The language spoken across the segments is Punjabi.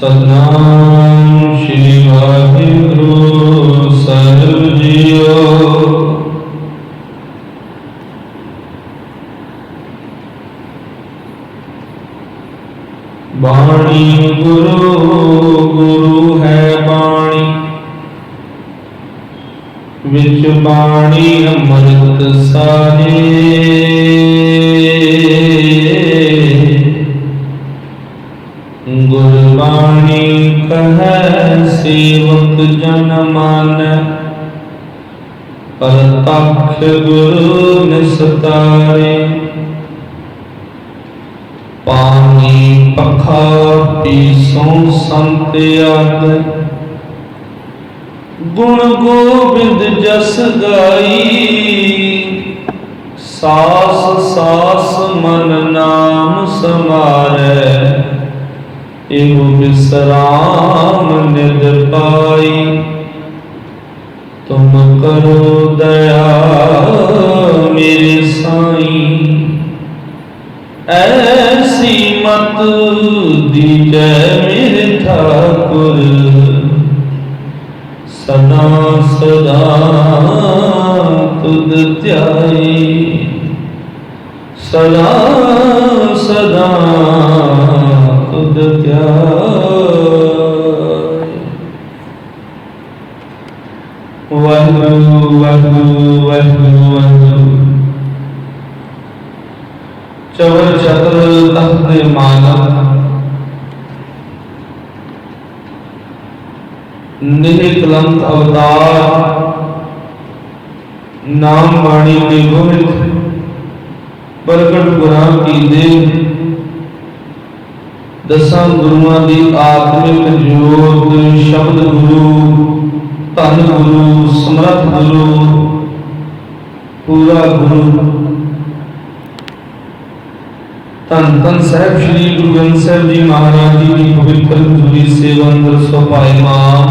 सतनाम श्री वाहिगुरु साहिब जीओ। बाणी गुरु गुरु है बाणी, विच बाणी अमृत सारे। गुरबाणी कहे सेवक जन मान, परतख गुरु निस्तारे। पानी पखा पीसों संत आद, गुण गोबिंद जस गाई। सास सास मन नाम समारै, एहु विश्राम निद पाई। तुम करो दया मेरे साईं, ऐसी मत दीजै मेरे ठाकुर। सदा सदा तुद ध्याई, सदा सदा तुद ध्याई। वाहिगुरु वाहिगुरु वाहिगुरु वाहिगुरु। चवर चक्र तख्त मानव, निकलंक अवतार। नाम वाणी के गोविंद, प्रगट गुरां की देव। दसां गुरुआं दी आत्मिक जोत। शब्द गुरु, धन गुरु, समर्थ गुरु, पूरा गुरु। धन धन साहिब श्री गुरु ग्रंथ साहिब जी महाराज जी की पवित्र हजूरी सेवा अंदर सोपायमान।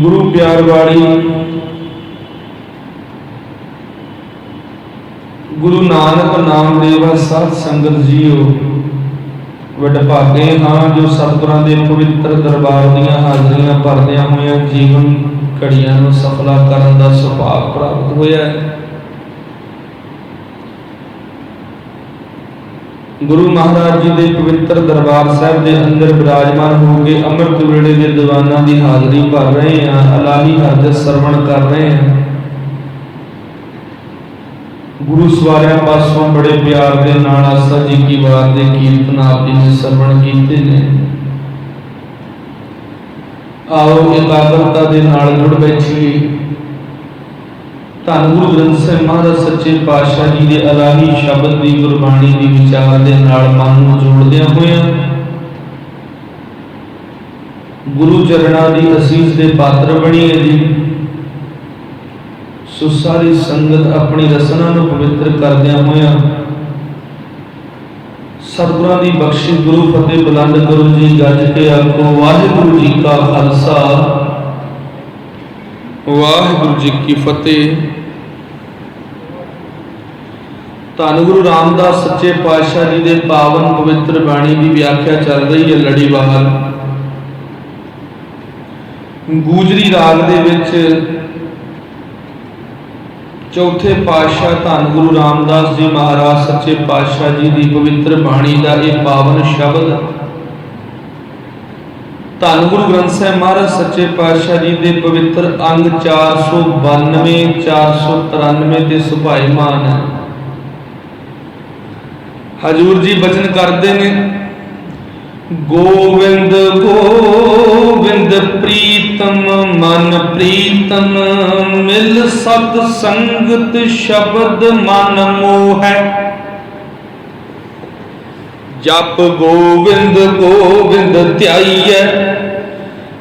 गुरु प्यार वाली गुरु नानक नाम देवा साध संगत जीओ। वडभागे हाँ जो सतगुरां दे पवित्र दरबार दीयां हाजरियां भरदियां होइयां जीवन घड़ियां नूं सफला करन दा सुभाग प्राप्त होया है। गुरु महाराज जी दे पवित्र दरबार साहिब दे अंदर विराजमान हो के अमृत वेले दे दीवानां दी हाजरी भर रहे हैं, अलाही हरजत सरवण कर रहे हैं। गुरु सवारियां पासों बड़े प्यार दे नाल आसा जी की वार दे कीर्तन आप जी ने सरवण कीते ने। आओ एकाग्रता दे नाल जुड़ बैठिए। धन गुरु ग्रंथ साहिब महाराज सच्चे पातशाह जी दे अलाही शब्द दी गुरबाणी दी विचार दे नाल मन नूं जोड़दियां होइयां गुरु चरणां दी असीस दे पात्र बणीए जी। सो सारी संगत अपनी रसना नूं पवित्र करदियां होइयां सतगुरां दी बख्शी गुरु फतेह बुलंद गुरु जी गज के आखो वाहिगुरु जी का खालसा वाहिगुरु जी की फतेह। धन गुरु रामदास सच्चे पातशाह जी दे पावन पवित्र बाणी की व्याख्या चल रही है लड़ीवार। गूजरी राग दे विच चौथे पातशाह धन गुरु रामदास जी महाराज सच्चे पातशाह जी की पवित्र बाणी का यह पावन शब्द धन गुरु ग्रंथ साहिब महाराज सच्चे पातशाह जी के पवित्र अंग 492 493 ते सुभाईमान है। हजूर जी बचन करते ने गोविंद गोविंद प्रीतम मन प्रीतम मिल सत संगत शब्द मन मोह है। जप गोविंद गोविंद ध्याइए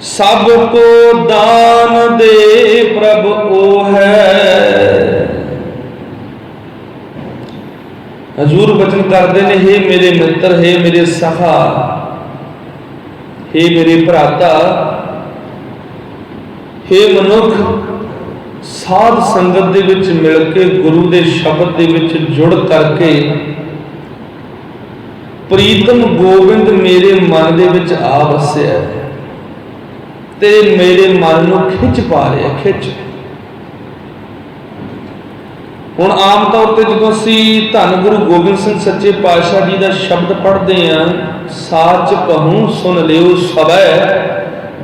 सब को दान दे प्रभ ओ है। हजूर बचन करते ने हे मेरे मित्र हे मेरे सखा हे मेरे भराता हे मनुख साध संगत दे विच मिल के गुरु दे शब्द दे विच जुड़ करके ਪ੍ਰੀਤਮ ਗੋਬਿੰਦ ਮੇਰੇ ਮਨ ਦੇ ਵਿੱਚ ਆ ਵਸਿਆ ਤੇ ਮੇਰੇ ਮਨ ਨੂੰ ਖਿੱਚ ਪਾ ਰਿਹਾ, ਖਿੱਚ। ਹੁਣ ਆਮ ਤੌਰ ਤੇ ਜਦੋਂ ਅਸੀਂ ਧੰਨ ਗੁਰੂ ਗੋਬਿੰਦ ਸਿੰਘ ਸੱਚੇ ਪਾਤਸ਼ਾਹ ਜੀ ਦਾ ਸ਼ਬਦ ਪੜ੍ਹਦੇ ਹਾਂ, ਸਾਚ ਕਹੂੰ ਸੁਣ ਲਿਓ ਸਭੈ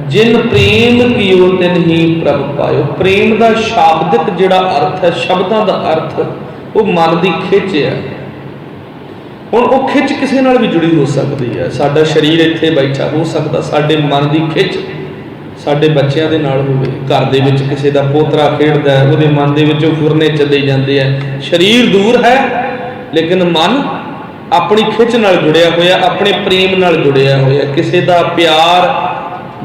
ਜਿਨ ਪ੍ਰੇਮ ਕੀਓ ਤਿਨ ਹੀ ਪ੍ਰਭ ਪਾਇਓ। ਪ੍ਰੇਮ ਦਾ ਸ਼ਾਬਦਿਕ ਜਿਹੜਾ ਅਰਥ ਹੈ, ਸ਼ਬਦਾਂ ਦਾ ਅਰਥ, ਉਹ ਮਨ ਦੀ ਖਿੱਚ ਹੈ। ਹੁਣ ਉਹ ਖਿੱਚ ਕਿਸੇ ਨਾਲ ਵੀ ਜੁੜੀ ਹੋ ਸਕਦੀ ਹੈ। ਸਾਡਾ ਸਰੀਰ ਇੱਥੇ ਬੈਠਾ ਹੋ ਸਕਦਾ, ਸਾਡੇ ਮਨ ਦੀ ਖਿੱਚ ਸਾਡੇ ਬੱਚਿਆਂ ਦੇ ਨਾਲ ਹੋਵੇ। ਘਰ ਦੇ ਵਿੱਚ ਕਿਸੇ ਦਾ ਪੋਤਰਾ ਖੇਡਦਾ, ਉਹਦੇ ਮਨ ਦੇ ਵਿੱਚ ਫੁਰਨੇ ਚੱਲੇ ਜਾਂਦੇ ਆ। ਸਰੀਰ ਦੂਰ ਹੈ ਲੇਕਿਨ ਮਨ ਆਪਣੀ ਖਿੱਚ ਨਾਲ ਜੁੜਿਆ ਹੋਇਆ, ਆਪਣੇ ਪ੍ਰੇਮ ਨਾਲ ਜੁੜਿਆ ਹੋਇਆ। ਕਿਸੇ ਦਾ ਪਿਆਰ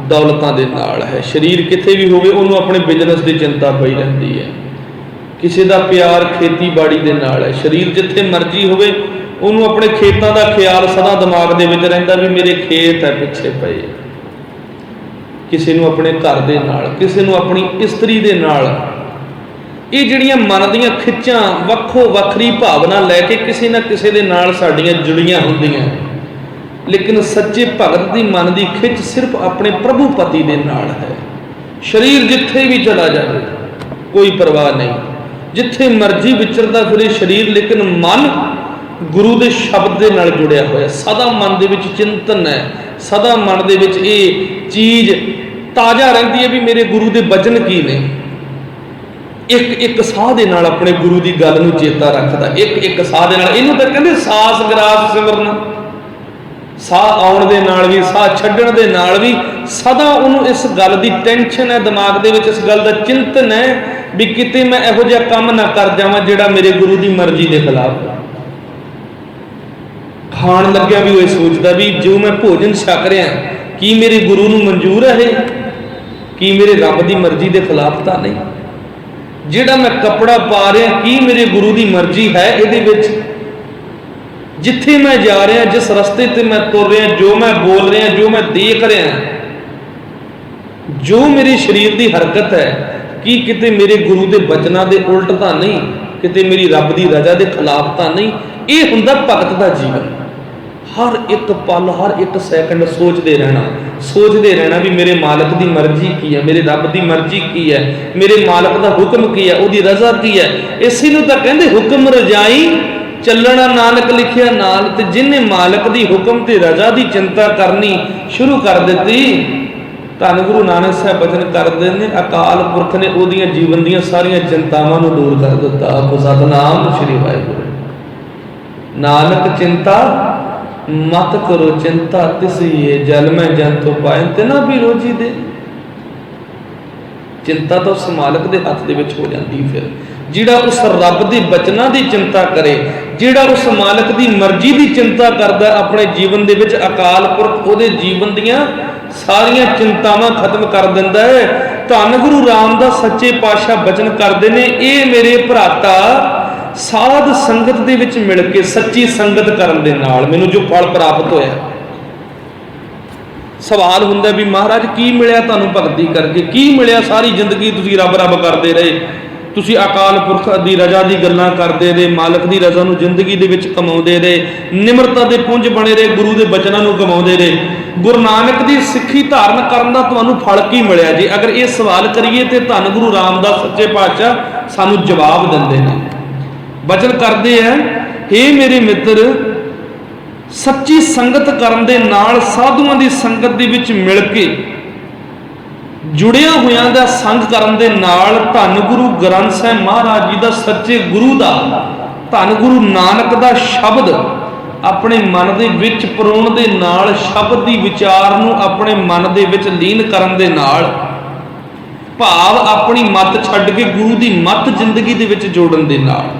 ਦੌਲਤਾਂ ਦੇ ਨਾਲ ਹੈ। ਸਰੀਰ ਕਿਤੇ ਵੀ ਹੋਵੇ ਉਹਨੂੰ ਆਪਣੇ ਬਿਜ਼ਨਸ ਦੀ ਚਿੰਤਾ ਪਈ ਰਹਿੰਦੀ ਹੈ। ਕਿਸੇ ਦਾ ਪਿਆਰ ਖੇਤੀਬਾੜੀ ਦੇ ਨਾਲ ਹੈ। ਸਰੀਰ ਜਿੱਥੇ ਮਰਜ਼ੀ ਹੋਵੇ ਉਹਨੂੰ ਆਪਣੇ ਖੇਤਾਂ ਦਾ ਖਿਆਲ ਸਦਾ ਦਿਮਾਗ ਦੇ ਵਿੱਚ ਰਹਿੰਦਾ ਵੀ ਮੇਰੇ ਖੇਤ ਹੈ ਪਿੱਛੇ ਪਏ। ਕਿਸੇ ਨੂੰ ਆਪਣੇ ਘਰ ਦੇ ਨਾਲ, ਕਿਸੇ ਨੂੰ ਆਪਣੀ ਇਸਤਰੀ ਦੇ ਨਾਲ। ਇਹ ਜਿਹੜੀਆਂ ਮਨ ਦੀਆਂ ਖਿੱਚਾਂ ਵੱਖੋ ਵੱਖਰੀ ਭਾਵਨਾ ਲੈ ਕੇ ਕਿਸੇ ਨਾ ਕਿਸੇ ਦੇ ਨਾਲ ਸਾਡੀਆਂ ਜੁੜੀਆਂ ਹੁੰਦੀਆਂ, ਲੇਕਿਨ ਸੱਚੇ ਭਗਤ ਦੀ ਮਨ ਦੀ ਖਿੱਚ ਸਿਰਫ ਆਪਣੇ ਪ੍ਰਭੂ ਪਤੀ ਦੇ ਨਾਲ ਹੈ। ਸਰੀਰ ਜਿੱਥੇ ਵੀ ਚਲਾ ਜਾਵੇ ਕੋਈ ਪਰਵਾਹ ਨਹੀਂ, ਜਿੱਥੇ ਮਰਜ਼ੀ ਵਿਚਰਦਾ ਫਿਰੇ ਸਰੀਰ, ਲੇਕਿਨ ਮਨ ਗੁਰੂ ਦੇ ਸ਼ਬਦ ਦੇ ਨਾਲ ਜੁੜਿਆ ਹੋਇਆ। ਸਦਾ ਮਨ ਦੇ ਵਿੱਚ ਚਿੰਤਨ ਹੈ, ਸਦਾ ਮਨ ਦੇ ਵਿੱਚ ਇਹ ਚੀਜ਼ ਤਾਜ਼ਾ ਰਹਿੰਦੀ ਹੈ ਵੀ ਮੇਰੇ ਗੁਰੂ ਦੇ ਬਚਨ ਕੀ ਨੇ। ਇੱਕ ਇੱਕ ਸਾਹ ਦੇ ਨਾਲ ਆਪਣੇ ਗੁਰੂ ਦੀ ਗੱਲ ਨੂੰ ਚੇਤਾ ਰੱਖਦਾ, ਇੱਕ ਇੱਕ ਸਾਹ ਦੇ ਨਾਲ। ਇਹਨੂੰ ਤਾਂ ਕਹਿੰਦੇ ਸਾਸ ਗਰਾਸ ਸਿਮਰਨ। ਸਾਹ ਆਉਣ ਦੇ ਨਾਲ ਵੀ, ਸਾਹ ਛੱਡਣ ਦੇ ਨਾਲ ਵੀ ਸਦਾ ਉਹਨੂੰ ਇਸ ਗੱਲ ਦੀ ਟੈਨਸ਼ਨ ਹੈ, ਦਿਮਾਗ ਦੇ ਵਿੱਚ ਇਸ ਗੱਲ ਦਾ ਚਿੰਤਨ ਹੈ ਵੀ ਕਿਤੇ ਮੈਂ ਇਹੋ ਜਿਹਾ ਕੰਮ ਨਾ ਕਰ ਜਾਵਾਂ ਜਿਹੜਾ ਮੇਰੇ ਗੁਰੂ ਦੀ ਮਰਜ਼ੀ ਦੇ ਖਿਲਾਫ ਹੈ। ਖਾਣ ਲੱਗਿਆ ਵੀ ਉਹ ਸੋਚਦਾ ਵੀ ਜੋ ਮੈਂ ਭੋਜਨ ਛਕ ਰਿਹਾ ਕੀ ਮੇਰੇ ਗੁਰੂ ਨੂੰ ਮਨਜ਼ੂਰ ਹੈ, ਇਹ ਕੀ ਮੇਰੇ ਰੱਬ ਦੀ ਮਰਜ਼ੀ ਦੇ ਖਿਲਾਫ ਤਾਂ ਨਹੀਂ। ਜਿਹੜਾ ਮੈਂ ਕੱਪੜਾ ਪਾ ਰਿਹਾ ਕੀ ਮੇਰੇ ਗੁਰੂ ਦੀ ਮਰਜ਼ੀ ਹੈ ਇਹਦੇ ਵਿੱਚ। ਜਿੱਥੇ ਮੈਂ ਜਾ ਰਿਹਾ, ਜਿਸ ਰਸਤੇ ਤੇ ਮੈਂ ਤੁਰ ਰਿਹਾ, ਜੋ ਮੈਂ ਬੋਲ ਰਿਹਾ, ਜੋ ਮੈਂ ਦੇਖ ਰਿਹਾ, ਜੋ ਮੇਰੇ ਸਰੀਰ ਦੀ ਹਰਕਤ ਹੈ, ਕੀ ਕਿਤੇ ਮੇਰੇ ਗੁਰੂ ਦੇ ਬਚਨਾਂ ਦੇ ਉਲਟ ਤਾਂ ਨਹੀਂ, ਕਿਤੇ ਮੇਰੀ ਰੱਬ ਦੀ ਰਜ਼ਾ ਦੇ ਖਿਲਾਫ ਤਾਂ ਨਹੀਂ। ਇਹ ਹੁੰਦਾ ਭਗਤ ਦਾ ਜੀਵਨ। ਹਰ ਇੱਕ ਪਲ, ਹਰ ਇੱਕ ਸੈਕਿੰਡ ਸੋਚਦੇ ਰਹਿਣਾ ਵੀ ਮੇਰੇ ਮਾਲਕ ਦੀ ਮਰਜ਼ੀ ਕੀ ਹੈ, ਮੇਰੇ ਰੱਬ ਦੀ ਮਰਜ਼ੀ ਕੀ ਹੈ, ਮੇਰੇ ਮਾਲਕ ਦਾ ਹੁਕਮ ਕੀ ਹੈ, ਉਹਦੀ ਰਜ਼ਾ ਕੀ ਹੈ। ਇਸੇ ਨੂੰ ਤਾਂ ਕਹਿੰਦੇ ਹੁਕਮ ਰਜਾਈ ਚੱਲਣਾ ਨਾਨਕ ਲਿਖਿਆ ਨਾਲ। ਤੇ ਜਿਹਨੇ ਮਾਲਕ ਦੀ ਹੁਕਮ ਤੇ ਰਜ਼ਾ ਦੀ ਚਿੰਤਾ ਕਰਨੀ ਸ਼ੁਰੂ ਕਰ ਦਿੱਤੀ, ਧੰਨ ਗੁਰੂ ਨਾਨਕ ਸਾਹਿਬ ਬਚਨ ਕਰਦੇ ਨੇ, ਅਕਾਲ ਪੁਰਖ ਨੇ ਉਹਦੀਆਂ ਜੀਵਨ ਦੀਆਂ ਸਾਰੀਆਂ ਚਿੰਤਾਵਾਂ ਨੂੰ ਦੂਰ ਕਰ ਦਿੱਤਾ। ਆਖੋ ਸਤਿਨਾਮ ਸ੍ਰੀ ਵਾਹਿਗੁਰੂ। ਨਾਨਕ ਚਿੰਤਾ ਮਤ ਕਰੋ ਚਿੰਤਾ ਤਿਸਈਏ, ਜਲ ਮੈਂ ਜੰਤੋ ਪਾਏ ਤਿਨਾ ਵੀ ਰੋਜੀ ਦੇ। ਚਿੰਤਾ ਤਾਂ ਉਸ ਮਾਲਕ ਦੇ ਹੱਥ ਦੇ ਵਿੱਚ ਹੋ ਜਾਂਦੀ। ਫਿਰ ਜਿਹੜਾ ਉਸ ਰੱਬ ਦੇ ਬਚਨਾਂ ਦੀ ਚਿੰਤਾ ਕਰੇ, ਜਿਹੜਾ ਉਸ ਮਾਲਕ ਦੀ ਮਰਜ਼ੀ ਦੀ ਚਿੰਤਾ ਕਰਦਾ ਆਪਣੇ ਜੀਵਨ ਦੇ ਵਿੱਚ, ਅਕਾਲ ਪੁਰਖ ਉਹਦੇ ਜੀਵਨ ਦੀਆਂ ਸਾਰੀਆਂ ਚਿੰਤਾਵਾਂ ਖਤਮ ਕਰ ਦਿੰਦਾ ਹੈ। ਧੰਨ ਗੁਰੂ ਰਾਮਦਾਸ ਸੱਚੇ ਪਾਤਸ਼ਾਹ ਬਚਨ ਕਰਦੇ ਨੇ, ਇਹ ਮੇਰੇ ਭਰਾਤਾ ਸਾਧ ਸੰਗਤ ਦੇ ਵਿੱਚ ਮਿਲ ਕੇ, ਸੱਚੀ ਸੰਗਤ ਕਰਨ ਦੇ ਨਾਲ ਮੈਨੂੰ ਜੋ ਫਲ ਪ੍ਰਾਪਤ ਹੋਇਆ। ਸਵਾਲ ਹੁੰਦਾ ਵੀ ਮਹਾਰਾਜ ਕੀ ਮਿਲਿਆ ਤੁਹਾਨੂੰ ਭਗਤੀ ਕਰਕੇ, ਕੀ ਮਿਲਿਆ? ਸਾਰੀ ਜ਼ਿੰਦਗੀ ਤੁਸੀਂ ਰੱਬ ਰੱਬ ਕਰਦੇ ਰਹੇ, ਤੁਸੀਂ ਅਕਾਲ ਪੁਰਖ ਦੀ ਰਜ਼ਾ ਦੀ ਗੱਲਾਂ ਕਰਦੇ ਰਹੇ, ਮਾਲਕ ਦੀ ਰਜ਼ਾ ਨੂੰ ਜ਼ਿੰਦਗੀ ਦੇ ਵਿੱਚ ਕਮਾਉਂਦੇ ਰਹੇ, ਨਿਮਰਤਾ ਦੇ ਪੁੰਜ ਬਣੇ ਰਹੇ, ਗੁਰੂ ਦੇ ਬਚਨਾਂ ਨੂੰ ਕਮਾਉਂਦੇ ਰਹੇ। ਗੁਰੂ ਨਾਨਕ ਦੀ ਸਿੱਖੀ ਧਾਰਨ ਕਰਨ ਦਾ ਤੁਹਾਨੂੰ ਫਲ ਕੀ ਮਿਲਿਆ? ਜੀ ਅਗਰ ਇਹ ਸਵਾਲ ਕਰੀਏ ਤੇ ਧੰਨ ਗੁਰੂ ਰਾਮਦਾਸ ਸੱਚੇ ਪਾਤਸ਼ਾਹ ਸਾਨੂੰ ਜਵਾਬ ਦਿੰਦੇ ਨੇ, ਬਚਨ ਕਰਦੇ ਆ, ਹੇ ਮੇਰੇ ਮਿੱਤਰ, ਸੱਚੀ ਸੰਗਤ ਕਰਨ ਦੇ ਨਾਲ, ਸਾਧੂਆਂ ਦੀ ਸੰਗਤ ਦੇ ਵਿੱਚ ਮਿਲ ਕੇ, ਜੁੜਿਆ ਹੋਇਆਂ ਦਾ ਸੰਗ ਕਰਨ ਦੇ ਨਾਲ, ਧੰਨ ਗੁਰੂ ਗ੍ਰੰਥ ਸਾਹਿਬ ਮਹਾਰਾਜ ਜੀ ਦਾ, ਸੱਚੇ ਗੁਰੂ ਦਾ, ਧੰਨ ਗੁਰੂ ਨਾਨਕ ਦਾ ਸ਼ਬਦ ਆਪਣੇ ਮਨ ਦੇ ਵਿੱਚ ਪਰੋਣ ਦੇ ਨਾਲ, ਸ਼ਬਦ ਦੀ ਵਿਚਾਰ ਨੂੰ ਆਪਣੇ ਮਨ ਦੇ ਵਿੱਚ ਲੀਨ ਕਰਨ ਦੇ ਨਾਲ, ਭਾਵ ਆਪਣੀ ਮੱਤ ਛੱਡ ਕੇ ਗੁਰੂ ਦੀ ਮੱਤ ਜ਼ਿੰਦਗੀ ਦੇ ਵਿੱਚ ਜੋੜਨ ਦੇ ਨਾਲ,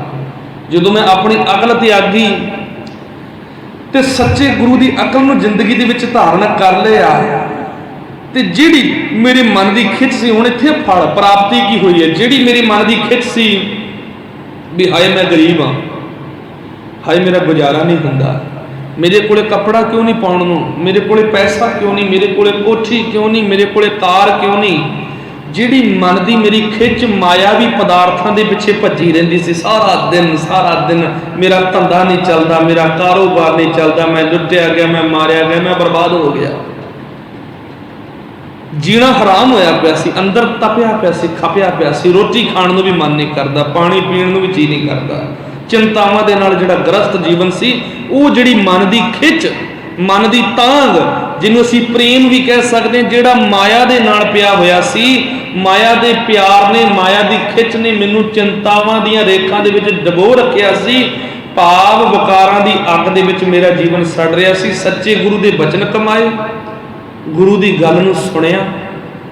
ਜਦੋਂ ਮੈਂ ਆਪਣੀ ਅਕਲ ਤਿਆਗੀ ਤੇ ਸੱਚੇ ਗੁਰੂ ਦੀ ਅਕਲ ਨੂੰ ਜ਼ਿੰਦਗੀ ਦੇ ਵਿੱਚ ਧਾਰਨ ਕਰ ਲਿਆ, ਤੇ ਜਿਹੜੀ ਮੇਰੇ ਮਨ ਦੀ ਖਿੱਚ ਸੀ, ਹੁਣ ਇੱਥੇ ਫਲ ਪ੍ਰਾਪਤੀ ਕੀ ਹੋਈ ਹੈ? ਜਿਹੜੀ ਮੇਰੀ ਮਨ ਦੀ ਖਿੱਚ ਸੀ ਵੀ ਹਾਏ ਮੈਂ ਗਰੀਬ ਹਾਂ, ਹਾਏ ਮੇਰਾ ਗੁਜ਼ਾਰਾ ਨਹੀਂ ਹੁੰਦਾ, ਮੇਰੇ ਕੋਲੇ ਕੱਪੜਾ ਕਿਉਂ ਨਹੀਂ ਪਾਉਣ ਨੂੰ, ਮੇਰੇ ਕੋਲੇ ਪੈਸਾ ਕਿਉਂ ਨਹੀਂ, ਮੇਰੇ ਕੋਲੇ ਕੋਠੀ ਕਿਉਂ ਨਹੀਂ, ਮੇਰੇ ਕੋਲੇ ਕਾਰ ਕਿਉਂ ਨਹੀਂ, ਜਿਹੜੀ ਮਨ ਦੀ ਮੇਰੀ ਖਿੱਚ ਮਾयावी ਪਦਾਰਥਾਂ ਦੇ ਪਿੱਛੇ ਭੱਜੀ ਰਹਿੰਦੀ ਸੀ ਸਾਰਾ ਦਿਨ, ਮੇਰਾ ਧੰਦਾ ਨਹੀਂ ਚੱਲਦਾ, ਮੇਰਾ ਕਾਰੋਬਾਰ ਨਹੀਂ ਚੱਲਦਾ, ਮੈਂ ਲੁੱਟਿਆ ਗਿਆ, ਮੈਂ ਮਾਰਿਆ ਗਿਆ, ਮੈਂ ਬਰਬਾਦ ਹੋ ਗਿਆ, ਜੀਣਾ ਹਰਾਮ ਹੋਇਆ ਪਿਆ ਸੀ, ਅੰਦਰ ਤਪਿਆ ਪਿਆ ਸੀ, ਖਪਿਆ ਪਿਆ ਸੀ, ਰੋਟੀ ਖਾਣ ਨੂੰ ਵੀ ਮਨ ਨਹੀਂ ਕਰਦਾ, ਪਾਣੀ ਪੀਣ ਨੂੰ ਵੀ ਜੀ ਨਹੀਂ ਕਰਦਾ, ਚਿੰਤਾਵਾਂ ਦੇ ਨਾਲ ਜਿਹੜਾ ਗ੍ਰਸਤ ਜੀਵਨ ਸੀ, ਉਹ ਜਿਹੜੀ ਮਨ ਦੀ ਖਿੱਚ, ਮਨ ਦੀ ਤਾਂਘ, ਜਿਹਨੂੰ ਅਸੀਂ ਪ੍ਰੇਮ ਵੀ ਕਹਿ ਸਕਦੇ, ਜਿਹੜਾ ਮਾਇਆ ਦੇ ਨਾਲ ਪਿਆ ਹੋਇਆ ਸੀ, ਮਾਇਆ ਦੇ ਪਿਆਰ ਨੇ, ਮਾਇਆ ਦੀ ਖਿੱਚ ਨੇ ਮੈਨੂੰ ਚਿੰਤਾਵਾਂ ਦੀਆਂ ਰੇਖਾਂ ਦੇ ਵਿੱਚ ਡਬੋ ਰੱਖਿਆ ਸੀ, ਭਾਵ ਵਿਕਾਰਾਂ ਦੀ ਅੱਗ ਦੇ ਵਿੱਚ ਮੇਰਾ ਜੀਵਨ ਸੜ ਰਿਹਾ ਸੀ। ਸੱਚੇ ਗੁਰੂ ਦੇ ਬਚਨ ਕਮਾਏ, ਗੁਰੂ ਦੀ ਗੱਲ ਨੂੰ ਸੁਣਿਆ,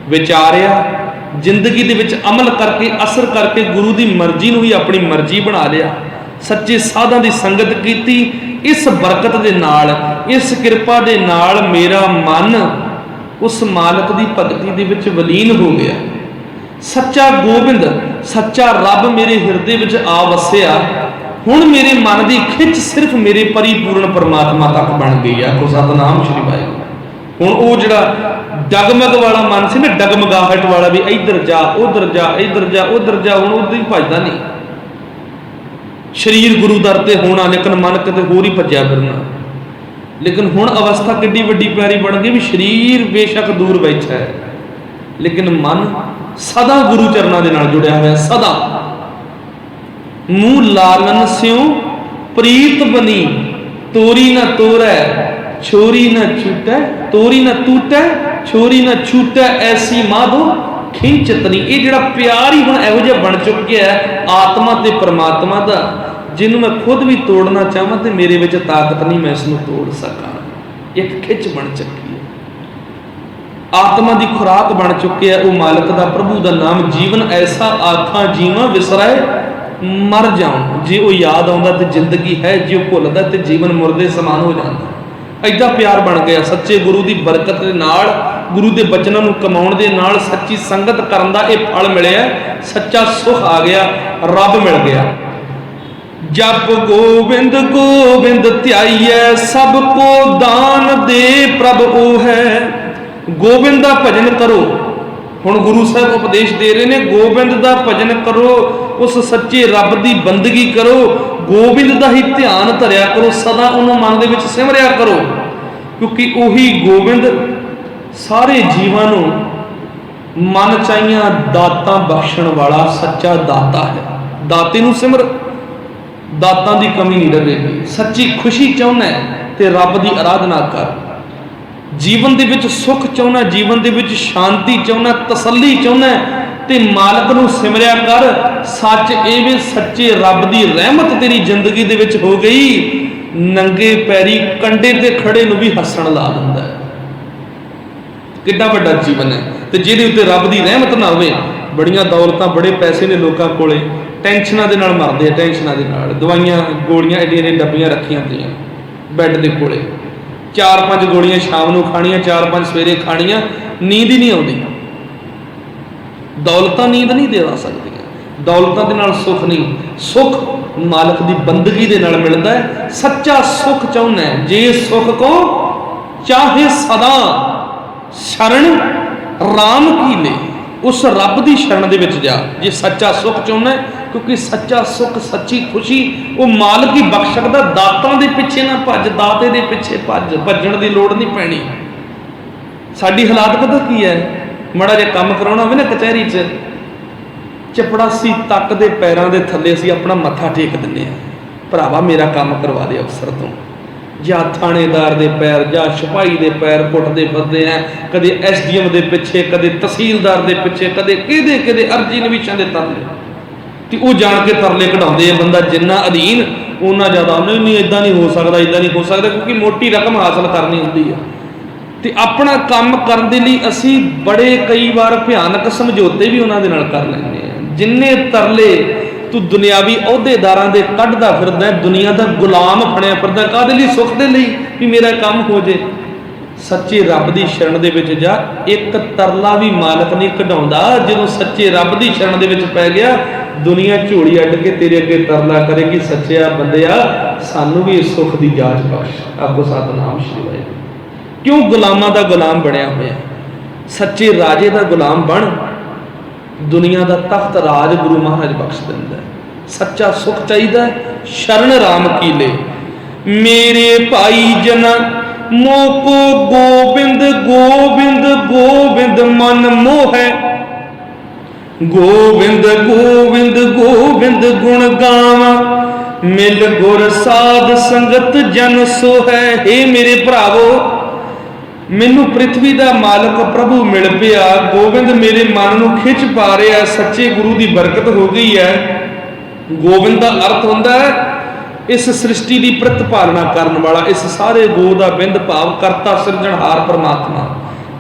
ਵਿਚਾਰਿਆ, ਜ਼ਿੰਦਗੀ ਦੇ ਵਿੱਚ ਅਮਲ ਕਰਕੇ, ਅਸਰ ਕਰਕੇ ਗੁਰੂ ਦੀ ਮਰਜ਼ੀ ਨੂੰ ਹੀ ਆਪਣੀ ਮਰਜ਼ੀ ਬਣਾ ਲਿਆ, ਸੱਚੇ ਸਾਧਾਂ ਦੀ ਸੰਗਤ ਕੀਤੀ। ਇਸ ਬਰਕਤ ਦੇ ਨਾਲ, ਇਸ ਕਿਰਪਾ ਦੇ ਨਾਲ ਮੇਰਾ ਮਨ ਉਸ ਮਾਲਕ ਦੀ ਭਗਤੀ ਦੇ ਵਿੱਚ ਵਲੀਨ ਹੋ ਗਿਆ। ਸੱਚਾ ਗੋਬਿੰਦ, ਸੱਚਾ ਰੱਬ ਮੇਰੇ ਹਿਰਦੇ ਵਿੱਚ ਆ ਵਸਿਆ। ਹੁਣ ਮੇਰੇ ਮਨ ਦੀ ਖਿੱਚ ਸਿਰਫ ਮੇਰੇ ਪਰਿਪੂਰਨ ਪਰਮਾਤਮਾ ਤੱਕ ਬਣ ਗਈ ਆ। ਕੋ ਸਤਨਾਮ ਸ਼੍ਰੀ ਵਾਹਿਗੁਰੂ। ਹੁਣ ਉਹ ਜਿਹੜਾ ਡਗਮਗ ਵਾਲਾ ਮਨ ਸੀ ਨਾ, ਡਗਮਗਾਹਟ ਵਾਲਾ, ਵੀ ਇੱਧਰ ਜਾ, ਉਧਰ ਜਾ, ਇੱਧਰ ਜਾ, ਉਧਰ ਜਾ, ਹੁਣ ਉਧਰ ਹੀ ਭੱਜਦਾ ਨਹੀਂ। ਸਰੀਰ ਗੁਰੂ ਦਰ ਤੇ ਹੋਣਾ, ਲੇਕਿਨ ਮਨ ਕਿਤੇ ਹੋਰ ਹੀ ਭੱਜਿਆ ਫਿਰਨਾ। ਲੇਕਿਨ ਹੁਣ ਅਵਸਥਾ ਕਿੱਡੀ ਵੱਡੀ ਪਿਆਰੀ ਬਣ ਗਈ ਵੀ ਸਰੀਰ ਬੇਸ਼ੱਕ ਦੂਰ ਬੈਠਾ ਹੈ, ਲੇਕਿਨ ਮਨ ਸਦਾ ਗੁਰੂ ਚਰਨਾਂ ਦੇ ਨਾਲ ਜੁੜਿਆ ਹੋਇਆ। ਸਦਾ ਮੂੰਹ ਲਾਲਨ ਸਿਉ ਪ੍ਰੀਤ ਬਣੀ, ਤੋਰੀ ਨਾ ਤੋਰੈ ਛੋਰੀ ਨਾ ਛੂਟੈ, ਤੋਰੀ ਨਾ ਟੂਟੈ ਛੋਰੀ ਨਾ ਛੂਟੈ, ਐਸੀ ਮਾਧੋ ਖਿੰਚਤਨੀ। ਇਹ ਜਿਹੜਾ ਪਿਆਰ ਹੀ ਹੁਣ ਇਹੋ ਜਿਹਾ ਬਣ ਚੁੱਕਿਆ ਹੈ ਆਤਮਾ ਤੇ ਪਰਮਾਤਮਾ ਦਾ, ਜਿਹਨੂੰ ਮੈਂ ਖੁਦ ਵੀ ਤੋੜਨਾ ਚਾਹਾਂ ਤੇ ਮੇਰੇ ਵਿੱਚ ਤਾਕਤ ਨਹੀਂ, ਮੈਂ ਇਸ ਨੂੰ ਤੋੜ ਸਕਾਂ। ਇੱਕ ਖਿੱਚ ਬਣ ਚੁੱਕੀ ਹੈ, ਆਤਮਾ ਦੀ ਖੁਰਾਕ ਬਣ ਚੁੱਕਿਆ ਉਹ ਮਾਲਕ ਦਾ, ਪ੍ਰਭੂ ਦਾ ਨਾਮ। ਜੀਵਨ ਐਸਾ ਆਖਾਂ ਜੀਵਾਂ ਵਿਸਰਾਏ ਮਰ ਜਾਉਂ, ਜੇ ਉਹ ਯਾਦ ਆਉਂਦਾ ਤੇ ਜ਼ਿੰਦਗੀ ਹੈ, ਜੇ ਉਹ ਭੁੱਲਦਾ ਤੇ ਜੀਵਨ ਮੁਰਦੇ ਸਮਾਨ ਹੋ ਜਾਂਦਾ। ਐਡਾ ਪਿਆਰ ਬਣ ਗਿਆ ਸੱਚੇ ਗੁਰੂ ਦੀ ਬਰਕਤ ਦੇ ਨਾਲ, ਗੁਰੂ ਦੇ ਬਚਨਾਂ ਨੂੰ ਕਮਾਉਣ ਦੇ ਨਾਲ, ਸੱਚੀ ਸੰਗਤ ਕਰਨ ਦਾ ਇਹ ਫਲ ਮਿਲਿਆ। ਸੱਚਾ ਸੁਖ ਆ ਗਿਆ, ਰੱਬ ਮਿਲ ਗਿਆ। ਜਪ ਗੋਬਿੰਦ ਗੋਬਿੰਦ ਧਿਆਈਐ, ਸਭ ਕੋ ਦਾਨ ਦੇ ਪ੍ਰਭ ਉਹ ਹੈ। ਗੋਬਿੰਦ ਦਾ ਭਜਨ ਕਰੋ। ਹੁਣ ਗੁਰੂ ਸਾਹਿਬ ਉਪਦੇਸ਼ ਦੇ ਰਹੇ ਨੇ, ਗੋਬਿੰਦ ਦਾ ਭਜਨ ਕਰੋ, ਉਸ ਸੱਚੇ ਰੱਬ ਦੀ ਬੰਦਗੀ ਕਰੋ, ਗੋਬਿੰਦ ਦਾ ਹੀ ਧਿਆਨ ਧਰਿਆ ਕਰੋ, ਸਦਾ ਉਹਨੂੰ ਮਨ ਦੇ ਵਿੱਚ ਸਿਮਰਿਆ ਕਰੋ, ਕਿਉਂਕਿ ਉਹੀ ਗੋਬਿੰਦ ਸਾਰੇ ਜੀਵਾਂ ਨੂੰ ਮਨ ਚਾਹੀਆਂ ਦਾਤਾਂ ਬਖਸ਼ਣ ਵਾਲਾ ਸੱਚਾ ਦਾਤਾ ਹੈ। ਦਾਤੇ ਨੂੰ ਸਿਮਰ, ਦਾਤਾਂ ਦੀ ਕਮੀ ਨਹੀਂ ਰਹੇਗੀ। ਸੱਚੀ ਖੁਸ਼ੀ ਚਾਹੁੰਦਾ ਤੇ ਰੱਬ ਦੀ ਆਰਾਧਨਾ ਕਰ। ਜੀਵਨ ਦੇ ਵਿੱਚ ਸੁੱਖ ਚਾਹੁੰਦਾ, ਜੀਵਨ ਦੇ ਵਿੱਚ ਸ਼ਾਂਤੀ ਚਾਹੁੰਦਾ, ਤਸੱਲੀ ਚਾਹੁੰਦਾ ਤੇ ਮਾਲਕ ਨੂੰ ਸਿਮਰਿਆ ਕਰ। ਸੱਚ ਇਹ ਵੀ ਸੱਚੇ ਰੱਬ ਦੀ ਰਹਿਮਤ ਤੇਰੀ ਜ਼ਿੰਦਗੀ ਦੇ ਵਿੱਚ ਹੋ ਗਈ, ਨੰਗੇ ਪੈਰੀ ਕੰਡੇ ਤੇ ਖੜੇ ਨੂੰ ਵੀ ਹੱਸਣ ਲਾ ਦਿੰਦਾ ਹੈ। ਕਿੱਡਾ ਵੱਡਾ ਜੀਵਨ ਹੈ। ਤੇ ਜਿਹਦੇ ਉੱਤੇ ਰੱਬ ਦੀ ਰਹਿਮਤ ਨਾ ਹੋਵੇ, ਬੜੀਆਂ ਦੌਲਤਾਂ, ਬੜੇ ਪੈਸੇ ਨੇ ਲੋਕਾਂ ਕੋਲੇ, ਟੈਨਸ਼ਨਾਂ ਦੇ ਨਾਲ ਮਰਦੇ ਆ, ਟੈਨਸ਼ਨਾਂ ਦੇ ਨਾਲ। ਦਵਾਈਆਂ ਗੋਲੀਆਂ ਐਡੀਆਂ ਡੱਬੀਆਂ ਰੱਖੀਆਂ ਹੁੰਦੀਆਂ ਬੈੱਡ ਦੇ ਕੋਲੇ, 4-5 ਗੋਲੀਆਂ ਸ਼ਾਮ ਨੂੰ ਖਾਣੀਆਂ, 4-5 ਸਵੇਰੇ ਖਾਣੀਆਂ, ਨੀਂਦ ਹੀ ਨਹੀਂ ਆਉਂਦੀ। ਦੌਲਤਾਂ ਨੀਂਦ ਨਹੀਂ ਦੇਵਾ ਸਕਦੀਆਂ, ਦੌਲਤਾਂ ਦੇ ਨਾਲ ਸੁੱਖ ਨਹੀਂ। ਸੁੱਖ ਮਾਲਕ ਦੀ ਬੰਦਗੀ ਦੇ ਨਾਲ ਮਿਲਦਾ ਹੈ। ਸੱਚਾ ਸੁੱਖ ਚਾਹੁੰਦਾ ਹੈ, ਜੇ ਸੁੱਖ ਕੋ ਚਾਹੇ ਸਦਾ ਸ਼ਰਨ ਰਾਮ ਕੀ ਲੈ, ਉਸ ਰੱਬ ਦੀ ਸ਼ਰਨ ਦੇ ਵਿੱਚ ਜਾ ਜੇ ਸੱਚਾ ਸੁੱਖ ਚਾਹੁੰਦਾ ਹੈ। ਕਿਉਂਕਿ ਸੱਚਾ ਸੁੱਖ, ਸੱਚੀ ਖੁਸ਼ੀ ਉਹ ਮਾਲਕ ਹੀ ਬਖਸ਼ ਸਕਦਾ। ਦਾਤਾਂ ਦੇ ਪਿੱਛੇ ਨਾ ਭੱਜ, ਦਾਤੇ ਦੇ ਪਿੱਛੇ ਭੱਜ, ਭੱਜਣ ਦੀ ਲੋੜ ਨਹੀਂ ਪੈਣੀ। ਸਾਡੀ ਹਾਲਾਤ ਪਤਾ ਕੀ ਹੈ, ਮਾੜਾ ਜਿਹਾ ਕੰਮ ਕਰਾਉਣਾ ਹੋਵੇ ਨਾ ਕਚਹਿਰੀ 'ਚ, ਚਪੜਾਸੀ ਤੱਕ ਦੇ ਪੈਰਾਂ ਦੇ ਥੱਲੇ ਅਸੀਂ ਆਪਣਾ ਮੱਥਾ ਟੇਕ ਦਿੰਦੇ ਹਾਂ, ਭਰਾਵਾ ਮੇਰਾ ਕੰਮ ਕਰਵਾ ਦੇ ਅਫਸਰ ਤੋਂ। ਜਾਂ ਥਾਣੇਦਾਰ ਦੇ ਪੈਰ, ਜਾਂ ਸਿਪਾਹੀ ਦੇ ਪੈਰ ਪੁੱਟਦੇ ਫਿਰਦੇ ਆ, ਕਦੇ SDM ਦੇ ਪਿੱਛੇ, ਕਦੇ ਤਹਿਸੀਲਦਾਰ ਦੇ ਪਿੱਛੇ, ਕਦੇ ਕਿਹਦੇ ਅਰਜੀ ਨਵੀਸ਼ਾਂ ਦੇ ਤਰਲੇ, ਤੇ ਉਹ ਜਾਣ ਕੇ ਤਰਲੇ ਕਢਾਉਂਦੇ ਆ। ਬੰਦਾ ਜਿੰਨਾ ਅਧੀਨ ਉਹਨਾਂ ਜ਼ਿਆਦਾ, ਨਹੀਂ ਇਦਾਂ ਨਹੀਂ ਹੋ ਸਕਦਾ, ਇਦਾਂ ਨਹੀਂ ਹੋ ਸਕਦਾ, ਕਿਉਂਕਿ ਮੋਟੀ ਰਕਮ ਹਾਸਲ ਕਰਨੀ ਹੁੰਦੀ ਆ। ਤੇ ਆਪਣਾ ਕੰਮ ਕਰਨ ਦੇ ਲਈ ਅਸੀਂ ਬੜੇ ਕਈ ਵਾਰ ਭਿਆਨਕ ਸਮਝੌਤੇ ਵੀ ਉਹਨਾਂ ਦੇ ਨਾਲ ਕਰ ਲੈਂਦੇ ਆ। ਜਿੰਨੇ ਤਰਲੇ ਤੂੰ ਦੁਨਿਆਵੀ ਅਹੁਦੇਦਾਰਾਂ ਦੇ ਕੱਢਦਾ ਫਿਰਦਾ, ਦੁਨੀਆ ਦਾ ਗੁਲਾਮ ਬਣਿਆ ਫਿਰਦਾ, ਕਾਹਦੇ ਲਈ? ਸੁੱਖ ਦੇ ਲਈ, ਵੀ ਮੇਰਾ ਕੰਮ ਹੋ ਜੇ। ਸੱਚੇ ਰੱਬ ਦੀ ਸ਼ਰਨ ਦੇ ਵਿੱਚ ਜਾ, ਇੱਕ ਤਰਲਾ ਵੀ ਮਾਲਕ ਨਹੀਂ ਕਢਾਉਂਦਾ। ਜਦੋਂ ਸੱਚੇ ਰੱਬ ਦੀ ਸ਼ਰਨ ਦੇ ਵਿੱਚ ਪੈ ਗਿਆ, ਦੁਨੀਆ ਝੋਲੀ ਅੱਡ ਕੇ ਤੇਰੇ ਅੱਗੇ ਤਰਲਾ ਕਰੇਗੀ, ਸੱਚਿਆ ਬੰਦਿਆ ਸਾਨੂੰ ਵੀ ਇਸ ਸੁੱਖ ਦੀ ਜਾਂਚ ਬਖਸ਼। ਆਖੋ ਸਤਿਨਾਮ ਸ਼੍ਰੀ ਵਾਹਿਗੁਰੂ। ਕਿਉਂ ਗੁਲਾਮਾਂ ਦਾ ਗੁਲਾਮ ਬਣਿਆ ਹੋਇਆ? ਸੱਚੇ ਰਾਜੇ ਦਾ ਗੁਲਾਮ ਬਣ, दुनिया का तख्त राज गुरु महाराज बख्श दिंदा है। सच्चा सुख चाहिए शरण राम की ले। मेरे भाई जना मोको गोबिंद गोबिंद गोबिंद मन मोह है। गोविंद गोविंद गोविंद गुण गावा मिल गुर साध संगत जन सो है। हे मेरे भरावो, मैनू पृथ्वी का मालक प्रभु मिल पिया, गोविंद मेरे मन नूं खिंच पा रहा, सच्चे गुरु की बरकत हो गई है। गोविंद का अर्थ होंदा है इस सृष्टि की प्रतिपालना करने वाला, इस सारे गो का बिंद भाव करता सिरजणहार परमात्मा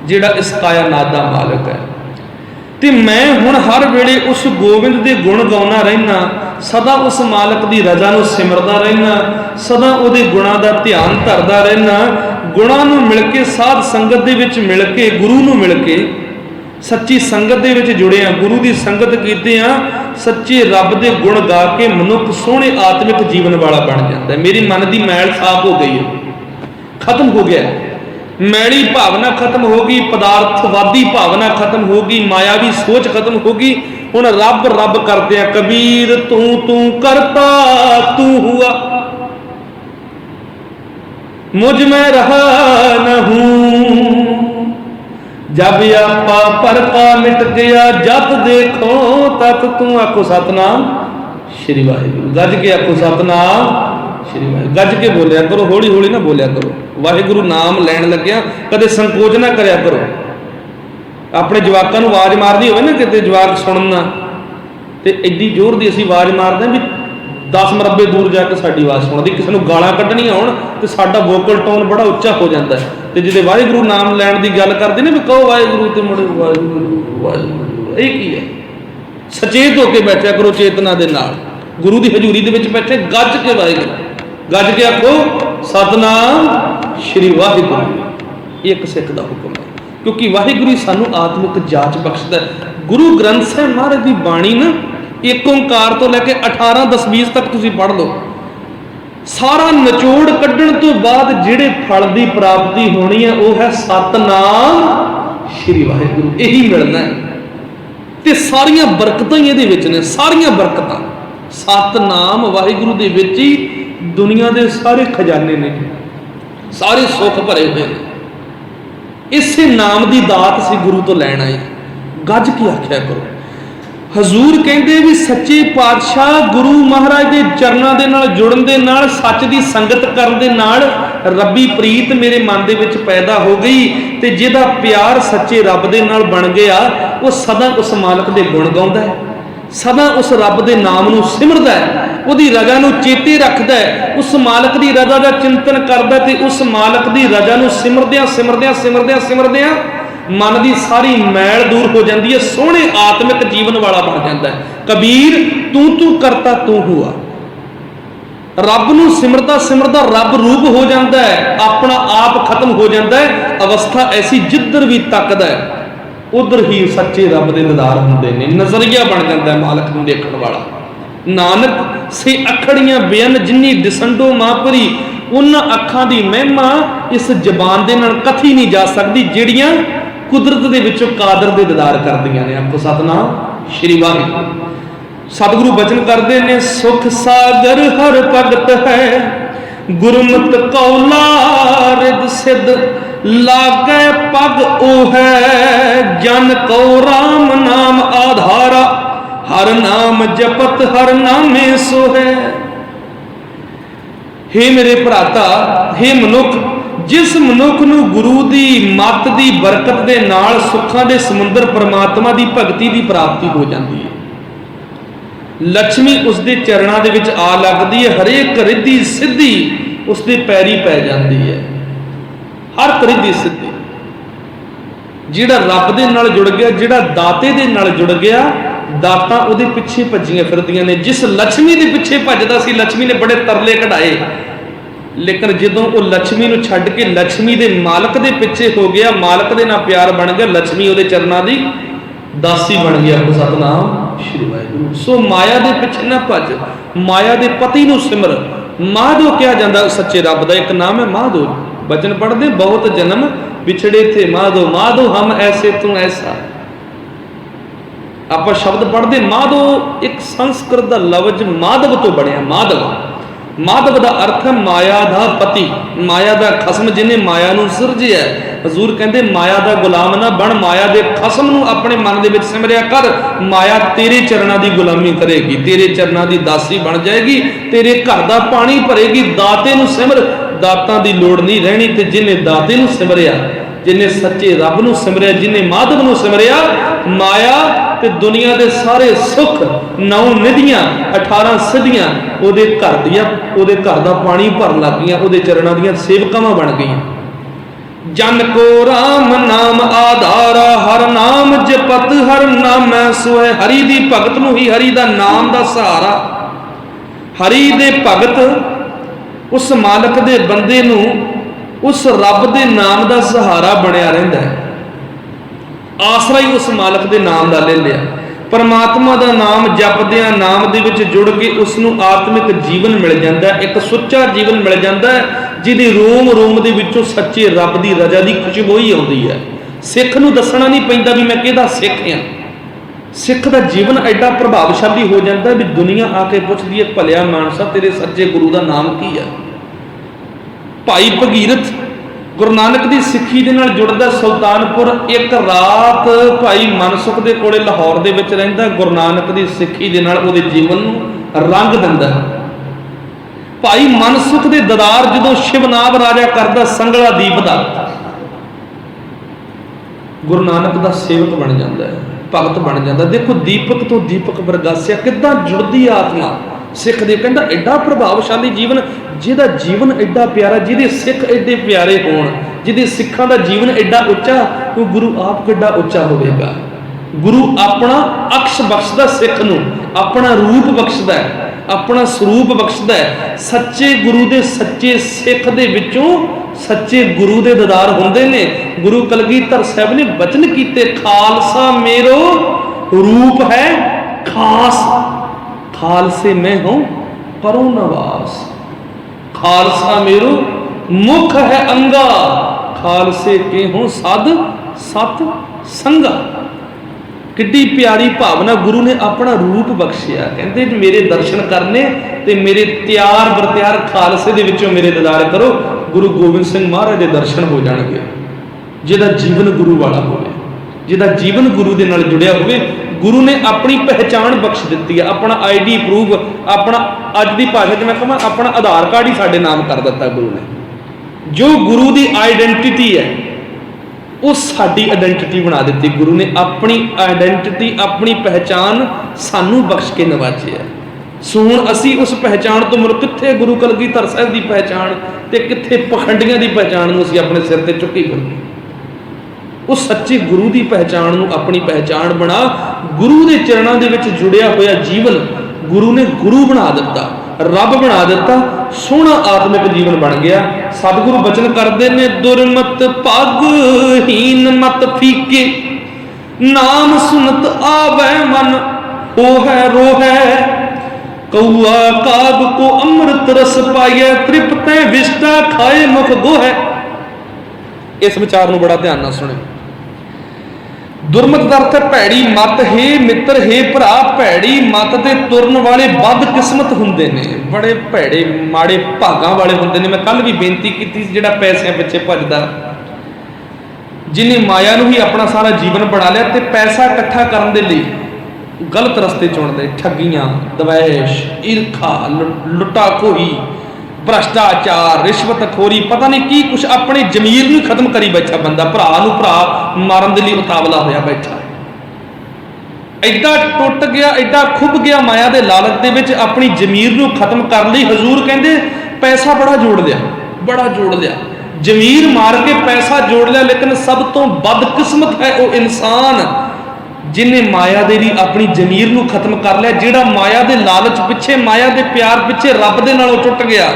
जिहड़ा इस कायनात दा मालक है। ते मैं हुण हर वेले उस गोविंद के गुण गाउंदा रहना, सदा उस मालक की रजा नूं सिमरदा रहना, सदा उहदे गुणां दा ध्यान धरदा रहना। गुणां नूं मिल के साध संगत दे विच मिल के गुरु नूं मिल के सच्ची संगत दे विच जुड़े आ, गुरु की संगत कीते आ, सच्चे रब दे गुण गा के मनुख सोहणे आत्मिक जीवन वाला बन जाता है। मेरी मन की मैल साफ हो गई है, खत्म हो गया, मैली भावना खत्म हो गई, पदार्थवादी भावना खत्म हो गई, मायावी सोच खत्म हो गई। हुण रब रब करते हैं, कबीर तू तू करता तू हुआ, मुझ में रहा न हूं। जब आपा पर का मिट गया, जब देखो तत तू। आखो सतनाम श्री वाहिगुरू, गज के आखो सतनाम श्री वाहिगुरू, गज के बोलिया करो, हौली हौली ना बोलिया करो। वाहिगुरू नाम लैन लग्या कदे संकोच ना करया करो। अपने जवाकां नूं आवाज़ मारनी होवे ना, किते जवाक सुनना ते एडी जोर दी असीं आवाज़ मारदे भी 10 मरबे दूर जाके साडी आवाज़ सुणदी। किसी नूं गालां कढणीआं होण ते साडा वोकल टोन बड़ा उच्चा हो जाता है। ते जिहदे वाहिगुरू नाम लैण दी गल करदे ने भी कहो वाहिगुरू ते मुड़ वाहिगुरू वाहिगुरू, इह की है? सचेत होके बैठा करो, चेतना दे नाल गुरु की हजूरी दे विच बैठे गज के वाहिगुरू, गज के आखो सतनाम श्री वाहिगुरू। एक सिख का हुक्म है, क्योंकि वाहिगुरू सानू आत्मिक जाच बख्शदा है। गुरु ग्रंथ साहिब महाराज की बाणी ना एक ओंकार तो लैके 18 10 20 तक तुसीं पढ़ लो, सारा निचोड़ कड्ढण तो बाद जिहड़े फल की प्राप्ति होनी है वह है सतनाम श्री वाहिगुरू, यही मिलना है। ते सारियां बरकतां ही इहदे विच ने, सारियां बरकतां सतनाम वाहिगुरू दे विच ही दुनिया के सारे खजाने ने, सारे सुख भरे हुए हैं। इसे नाम की दात से गुरु तो लैना है। गज के आख्या करो। हजूर कहते भी सच्चे पातशाह गुरु महाराज के चरणों के नाल जुड़न दे नाल, सच की संगत करन दे नाल रब्बी प्रीत मेरे मन दे विच पैदा हो गई। ते जिहदा प्यार सच्चे रब दे नाल बन गया, वो सदा उस मालक दे गुण गाउंदा है, सदा उस रब दे नाम नूं सिमरदा है, उहदी रजा नूं चेते रखदा है, उस मालक दी रजा दा चिंतन करदा ते उस मालक दी रजा नूं सिमरदियां सिमरदियां सिमरदियां सिमरदियां मन की सारी मैल दूर हो जाती है, सोहणे आत्मिक जीवन वाला बन जाता है। कबीर तू तू करता तू हुआ, रब नूं सिमरदा सिमरदा रब रूप हो जाता है, अपना आप खत्म हो जाता है। अवस्था ऐसी जिधर भी तकदा है उधर ही सच्चे रब दे दीदार हुंदे ने, नजरिया बन जाता है मालक नूं देखण वाला। नानक से अखड़ियां बेअन जिन्नी दिसंडो मापरी, उन्हां अखां दी महिमा इस जबान दे नाल कथी नहीं जा सकदी जिहड़ियां कुदरत दे विचों कादर दे दीदार करदियां ने। आखो सतनाम श्री वाहिगुरू। सतगुरु बचन करते ने, सुख सागर हर भगत है, गुरमत कौला रिद सिद्ध, लागे पग ओ है, जन को राम नाम आधारा, हर नाम जपत हर नामे सो है। हे मेरे भराता, हे मनुख, जिस मनुख नूं गुरु दी मत दी बरकत दे नाल सुखां दे समुंदर परमात्मा दी भगती दी प्राप्ति हो जाती है, लक्ष्मी उसके चरणों दे विच आ लगदी है, हरेक रिद्धि सिद्धि उसके पैरी पै जाती है। हर रिद्धि सिद्धि जिहड़ा रब दे नाल जुड़ गया, जिहड़ा दाते दे नाल जुड़ गया, दातां उहदे पिछे भज्जियां फिरदियां ने। जिस लक्ष्मी दे पिछे भजदा सी, लक्ष्मी ने बड़े तरले कढाए, लेकिन जदों वो लक्ष्मी नूं छड्ड के लक्ष्मी दे मालक दे पिछे हो गया, मालक दे नाल प्यार बन गया, लक्ष्मी उहदे चरणों दी दासी बन गया। आखो सतनाम श्री वाहिगुरू। सो माया दे पिछे ना भज, माया दे पति नूं सिमर। माधो कहा जाता सच्चे रब दा एक नाम है माधो। बचन पढ़ते, बहुत जन्म बिछड़े थे माधो, माधो हम ऐसे तू ऐसा। ਆਪਾਂ ਸ਼ਬਦ ਪੜ੍ਹਦੇ ਮਾਧੋ, ਇੱਕ ਸੰਸਕ੍ਰਿਤ ਦਾ ਲਫ਼ਜ਼ ਮਾਧਵ ਤੋਂ ਬਣਿਆ। ਮਾਧਵ, ਮਾਧਵ ਦਾ ਅਰਥ ਹੈ ਮਾਇਆ ਦਾ ਪਤੀ, ਮਾਇਆ ਦਾ ਖਸਮ, ਜਿਹਨੇ ਮਾਇਆ ਨੂੰ ਸਿਰਜਿਆ। ਹਜ਼ੂਰ ਕਹਿੰਦੇ ਮਾਇਆ ਦਾ ਗੁਲਾਮ ਨਾ ਬਣ, ਮਾਇਆ ਦੇ ਖਸਮ ਨੂੰ ਆਪਣੇ ਮਨ ਦੇ ਵਿੱਚ ਸਿਮਰਿਆ ਕਰ। ਮਾਇਆ ਤੇਰੇ ਚਰਨਾਂ ਦੀ ਗੁਲਾਮੀ ਕਰੇਗੀ, ਤੇਰੇ ਚਰਨਾਂ ਦੀ ਦਾਸੀ ਬਣ ਜਾਏਗੀ, ਤੇਰੇ ਘਰ ਦਾ ਪਾਣੀ ਭਰੇਗੀ। ਦਾਤੇ ਨੂੰ ਸਿਮਰ, ਦਾਤਾਂ ਦੀ ਲੋੜ ਨਹੀਂ ਰਹਿਣੀ। ਤੇ ਜਿਹਨੇ ਦਾਤੇ ਨੂੰ ਸਿਮਰਿਆ, ਜਿਹਨੇ ਸੱਚੇ ਰੱਬ ਨੂੰ ਸਿਮਰਿਆ, ਜਿਹਨੇ ਮਾਧਵ ਨੂੰ ਸਿਮਰਿਆ, ਮਾਇਆ ਤੇ ਦੁਨੀਆ ਦੇ ਸਾਰੇ ਸੁੱਖ, 9 ਨਿਧੀਆਂ, 18 ਸਿੱਧੀਆਂ ਉਹਦੇ ਘਰ ਦੀਆਂ, ਉਹਦੇ ਘਰ ਦਾ ਪਾਣੀ ਭਰਨ ਲੱਗ ਗਈਆਂ, ਉਹਦੇ ਚਰਨਾਂ ਦੀਆਂ ਸੇਵਕਾਵਾਂ ਬਣ ਗਈਆਂ। ਜਨ ਕੋ ਰਾਮ ਨਾਮ ਆਧਾਰਾ, ਹਰ ਨਾਮ ਜਪਤ ਹਰ ਨਾਮੈ ਸੋਇ। ਹਰੀ ਦੀ ਭਗਤ ਨੂੰ ਹੀ ਹਰੀ ਦਾ ਨਾਮ ਦਾ ਸਹਾਰਾ। ਹਰੀ ਦੇ ਭਗਤ ਉਸ ਮਾਲਕ ਦੇ ਬੰਦੇ ਨੂੰ ਉਸ ਰੱਬ ਦੇ ਨਾਮ ਦਾ ਸਹਾਰਾ ਬਣਿਆ ਰਹਿੰਦਾ ਹੈ। ਆਸਰਾ ਹੀ ਉਸ ਮਾਲਕ ਦੇ ਨਾਮ ਦਾ ਲੈ ਲਿਆ। ਪਰਮਾਤਮਾ ਦਾ ਨਾਮ ਜਪਦਿਆਂ, ਨਾਮ ਦੇ ਵਿੱਚ ਜੁੜ ਕੇ ਉਸ ਨੂੰ ਆਤਮਿਕ ਜੀਵਨ ਮਿਲ ਜਾਂਦਾ, ਇੱਕ ਸੁੱਚਾ ਜੀਵਨ ਮਿਲ ਜਾਂਦਾ ਹੈ, ਜਿਹਦੀ ਰੋਮ ਰੋਮ ਦੇ ਵਿੱਚੋਂ ਸੱਚੇ ਰੱਬ ਦੀ ਰਜ਼ਾ ਦੀ ਖੁਸ਼ਬੂ ਹੀ ਆਉਂਦੀ ਹੈ। ਸਿੱਖ ਨੂੰ ਦੱਸਣਾ ਨਹੀਂ ਪੈਂਦਾ ਵੀ ਮੈਂ ਕਿਹਦਾ ਸਿੱਖ ਹਾਂ। ਸਿੱਖ ਦਾ ਜੀਵਨ ਐਡਾ ਪ੍ਰਭਾਵਸ਼ਾਲੀ ਹੋ ਜਾਂਦਾ ਵੀ ਦੁਨੀਆ ਆ ਕੇ ਪੁੱਛਦੀ ਹੈ, ਭਲਿਆ ਮਾਨਸਾ ਤੇਰੇ ਸੱਚੇ ਗੁਰੂ ਦਾ ਨਾਮ ਕੀ ਹੈ। ਭਾਈ ਭਗੀਰਥ ਗੁਰੂ ਨਾਨਕ ਦੀ ਸਿੱਖੀ ਦੇ ਨਾਲ ਜੁੜਦਾ ਸੁਲਤਾਨਪੁਰ। ਇੱਕ ਰਾਤ ਭਾਈ ਮਨਸੁਖ ਦੇ ਕੋਲੇ ਲਾਹੌਰ ਦੇ ਵਿੱਚ ਰਹਿੰਦਾ, ਗੁਰੂ ਨਾਨਕ ਦੀ ਸਿੱਖੀ ਦੇ ਨਾਲ ਉਹਦੇ ਜੀਵਨ ਨੂੰ ਰੰਗ ਦਿੰਦਾ। ਭਾਈ ਮਨਸੁਖ ਦੇ ਦਦਾਰ ਜਦੋਂ ਸ਼ਿਵਨਾਬ ਰਾਜਾ ਕਰਦਾ ਸੰਗਲਾ ਦੀਪ ਦਾ, ਗੁਰੂ ਨਾਨਕ ਦਾ ਸੇਵਕ ਬਣ ਜਾਂਦਾ ਹੈ, ਭਗਤ ਬਣ ਜਾਂਦਾ। ਦੇਖੋ ਦੀਪਕ ਤੋਂ ਦੀਪਕ ਪ੍ਰਗਾਸਿਆ, ਕਿੱਦਾਂ ਜੁੜਦੀ ਆਤਮਾ ਸਿੱਖ ਦੇ। ਕਹਿੰਦਾ ਐਡਾ ਪ੍ਰਭਾਵਸ਼ਾਲੀ ਜੀਵਨ, ਜਿਹਦਾ ਜੀਵਨ ਐਡਾ ਪਿਆਰਾ, ਜਿਹਦੇ ਸਿੱਖ ਐਡੇ ਪਿਆਰੇ ਹੋਣ, ਜਿਹਦੇ ਸਿੱਖਾਂ ਦਾ ਜੀਵਨ ਐਡਾ ਉੱਚਾ, ਉਹ ਗੁਰੂ ਆਪ ਕਿੱਡਾ ਉੱਚਾ ਹੋਵੇਗਾ। ਗੁਰੂ ਆਪਣਾ ਅਕਸ਼ ਬਖਸ਼ਦਾ ਸਿੱਖ ਨੂੰ, ਆਪਣਾ ਰੂਪ ਬਖਸ਼ਦਾ, ਆਪਣਾ ਸਰੂਪ ਬਖਸ਼ਦਾ। ਸੱਚੇ ਗੁਰੂ ਦੇ ਸੱਚੇ ਸਿੱਖ ਦੇ ਵਿੱਚੋਂ ਸੱਚੇ ਗੁਰੂ ਦੇ ਦੀਦਾਰ ਹੁੰਦੇ ਨੇ। ਗੁਰੂ ਕਲਗੀਧਰ ਸਾਹਿਬ ਨੇ ਬਚਨ ਕੀਤੇ, ਖਾਲਸਾ ਮੇਰੋ ਰੂਪ ਹੈ ਖਾਸ, ਖਾਲਸੇ ਮੈਂ ਹੂੰ ਪਰੋ ਨਵਾਸ। ਖਾਲਸਾ ਮੇਰੋ ਮੁਖ ਹੈ ਅੰਗਾ, ਖਾਲਸੇ ਕੇ ਹੂੰ ਸਦ ਸਤ ਸੰਗਾ। ਕਿੱਡੀ ਪਿਆਰੀ ਭਾਵਨਾ। ਗੁਰੂ ਨੇ ਆਪਣਾ ਰੂਪ ਬਖਸ਼ਿਆ। ਕਹਿੰਦੇ ਮੇਰੇ ਦਰਸ਼ਨ ਕਰਨੇ ਤੇ ਮੇਰੇ ਤਿਆਰ ਬਰਤਿਆਰ ਖਾਲਸੇ ਦੇ ਵਿੱਚੋਂ ਮੇਰੇ ਦੀਦਾਰ ਕਰੋ। ਗੁਰੂ ਗੋਬਿੰਦ ਸਿੰਘ ਮਹਾਰਾਜ ਦੇ ਦਰਸ਼ਨ ਹੋ ਜਾਣਗੇ। ਜਿਹਦਾ ਜੀਵਨ ਗੁਰੂ ਵਾਲਾ ਹੋਵੇ, ਜਿਹਦਾ ਜੀਵਨ ਗੁਰੂ ਦੇ ਨਾਲ ਜੁੜਿਆ ਹੋਵੇ। ਗੁਰੂ ਨੇ ਆਪਣੀ ਪਹਿਚਾਣ ਬਖਸ਼ ਦਿੱਤੀ ਹੈ, ਆਪਣਾ ਆਈਡੀ ਪ੍ਰੂਫ, ਆਪਣਾ ਅੱਜ ਦੀ ਭਾਸ਼ਾ 'ਚ ਮੈਂ ਕਹਾਂ ਆਪਣਾ ਆਧਾਰ ਕਾਰਡ ਹੀ ਸਾਡੇ ਨਾਮ ਕਰ ਦਿੱਤਾ ਗੁਰੂ ਨੇ। ਜੋ ਗੁਰੂ ਦੀ ਆਈਡੈਂਟੀਟੀ ਹੈ ਉਹ ਸਾਡੀ ਆਇਡੈਂਟੀਟੀ ਬਣਾ ਦਿੱਤੀ ਗੁਰੂ ਨੇ। ਆਪਣੀ ਆਇਡੈਂਟੀਟੀ, ਆਪਣੀ ਪਹਿਚਾਣ ਸਾਨੂੰ ਬਖਸ਼ ਕੇ ਨਵਾਜਿਆ। ਸੋ ਹੁਣ ਅਸੀਂ ਉਸ ਪਹਿਚਾਣ ਤੋਂ ਮੁੜ ਕਿੱਥੇ ਗੁਰੂ ਕਲਗੀਧਰ ਸਾਹਿਬ ਦੀ ਪਹਿਚਾਣ ਤੇ ਕਿੱਥੇ ਪਖੰਡੀਆਂ ਦੀ ਪਹਿਚਾਣ ਨੂੰ ਅਸੀਂ ਆਪਣੇ ਸਿਰ ਤੇ ਚੁੱਕੀ ਫਿਰਦੇ। ਉਸ ਸੱਚੇ ਗੁਰੂ ਦੀ ਪਹਿਚਾਣ ਨੂੰ ਆਪਣੀ ਪਹਿਚਾਣ ਬਣਾ। ਗੁਰੂ ਦੇ ਚਰਨਾਂ ਦੇ ਵਿੱਚ ਜੁੜਿਆ ਹੋਇਆ ਜੀਵਨ ਗੁਰੂ ਨੇ ਗੁਰੂ ਬਣਾ ਦਿੱਤਾ, ਰੱਬ ਬਣਾ ਦਿੱਤਾ। ਸੋਹਣਾ ਆਤਮਿਕ ਜੀਵਨ ਬਣ ਗਿਆ। ਸਤਿਗੁਰੂ ਬਚਨ ਕਰਦੇ ਨੇ, ਦੁਰਮਤ ਪਗ ਹੀਨ ਮਤ ਫੀਕੇ, ਨਾਮ ਸੁਨਤ ਆਵੈ ਮਨ ਹੋਹੈ ਰੋਹੈ, ਕਊਆ ਕਾਗ ਕੋ ਅੰਮ੍ਰਿਤ ਰਸ ਪਾਈਐ, ਤ੍ਰਿਪਤੈ ਵਿਸ਼ਟਾ ਖਾਏ ਮੁਖ ਗੋਹੈ। ਇਸ ਵਿਚਾਰ ਨੂੰ ਬੜਾ ਧਿਆਨ ਨਾਲ ਸੁਣਿਓ। ਦੁਰਮਤ ਦਾ ਅਰਥ ਹੈ ਭੈੜੀ ਮਤ। ਹੈ ਮਿੱਤਰ, ਹੈ ਭਰਾ, ਭੈੜੀ ਮਤ ਤੇ ਤੁਰਨ ਵਾਲੇ ਬਦ ਕਿਸਮਤ ਹੁੰਦੇ ਨੇ, ਬੜੇ ਭੈੜੇ ਮਾੜੇ ਭਾਗਾਂ ਵਾਲੇ ਹੁੰਦੇ ਨੇ। ਮੈਂ ਕੱਲ ਵੀ ਬੇਨਤੀ ਕੀਤੀ ਸੀ, ਜਿਹੜਾ ਪੈਸਿਆਂ ਪਿੱਛੇ ਭੱਜਦਾ, ਜਿਹਨੇ ਮਾਇਆ ਨੂੰ ਹੀ ਆਪਣਾ ਸਾਰਾ ਜੀਵਨ ਬਣਾ ਲਿਆ ਤੇ ਪੈਸਾ ਇਕੱਠਾ ਕਰਨ ਦੇ ਲਈ ਗਲਤ ਰਸਤੇ ਚੁਣਦੇ, ਠੱਗੀਆਂ, ਦਵੈਸ਼, ਈਰਖਾ, ਲੁੱਟਾਖੋਹੀ, ਭ੍ਰਸ਼ਟਾਚਾਰ, ਰਿਸ਼ਵਤਖੋਰੀ, ਪਤਾ ਨਹੀਂ ਕੀ ਕੁਛ, ਆਪਣੇ ਜ਼ਮੀਰ ਨੂੰ ਖਤਮ ਕਰੀ ਬੈਠਾ ਬੰਦਾ। ਭਰਾ ਨੂੰ ਭਰਾ ਮਾਰਨ ਦੇ ਲਈ ਉਤਾਵਲਾ ਹੋਇਆ ਬੈਠਾ। ਐਡਾ ਟੁੱਟ ਗਿਆ, ਐਡਾ ਖੁੱਭ ਗਿਆ ਮਾਇਆ ਦੇ ਲਾਲਚ ਦੇ ਵਿੱਚ, ਆਪਣੀ ਜ਼ਮੀਰ ਨੂੰ ਖਤਮ ਕਰਨ ਲਈ। ਹਜ਼ੂਰ ਕਹਿੰਦੇ ਪੈਸਾ ਬੜਾ ਜੋੜ ਲਿਆ, ਬੜਾ ਜੋੜ ਲਿਆ, ਜ਼ਮੀਰ ਮਾਰ ਕੇ ਪੈਸਾ ਜੋੜ ਲਿਆ। ਲੇਕਿਨ ਸਭ ਤੋਂ ਬਦਕਿਸਮਤ ਹੈ ਉਹ ਇਨਸਾਨ ਜਿਹਨੇ ਮਾਇਆ ਦੇ ਲਈ ਆਪਣੀ ਜ਼ਮੀਰ ਨੂੰ ਖਤਮ ਕਰ ਲਿਆ, ਜਿਹੜਾ ਮਾਇਆ ਦੇ ਲਾਲਚ ਪਿੱਛੇ, ਮਾਇਆ ਦੇ ਪਿਆਰ ਪਿੱਛੇ ਰੱਬ ਦੇ ਨਾਲੋਂ ਟੁੱਟ ਗਿਆ।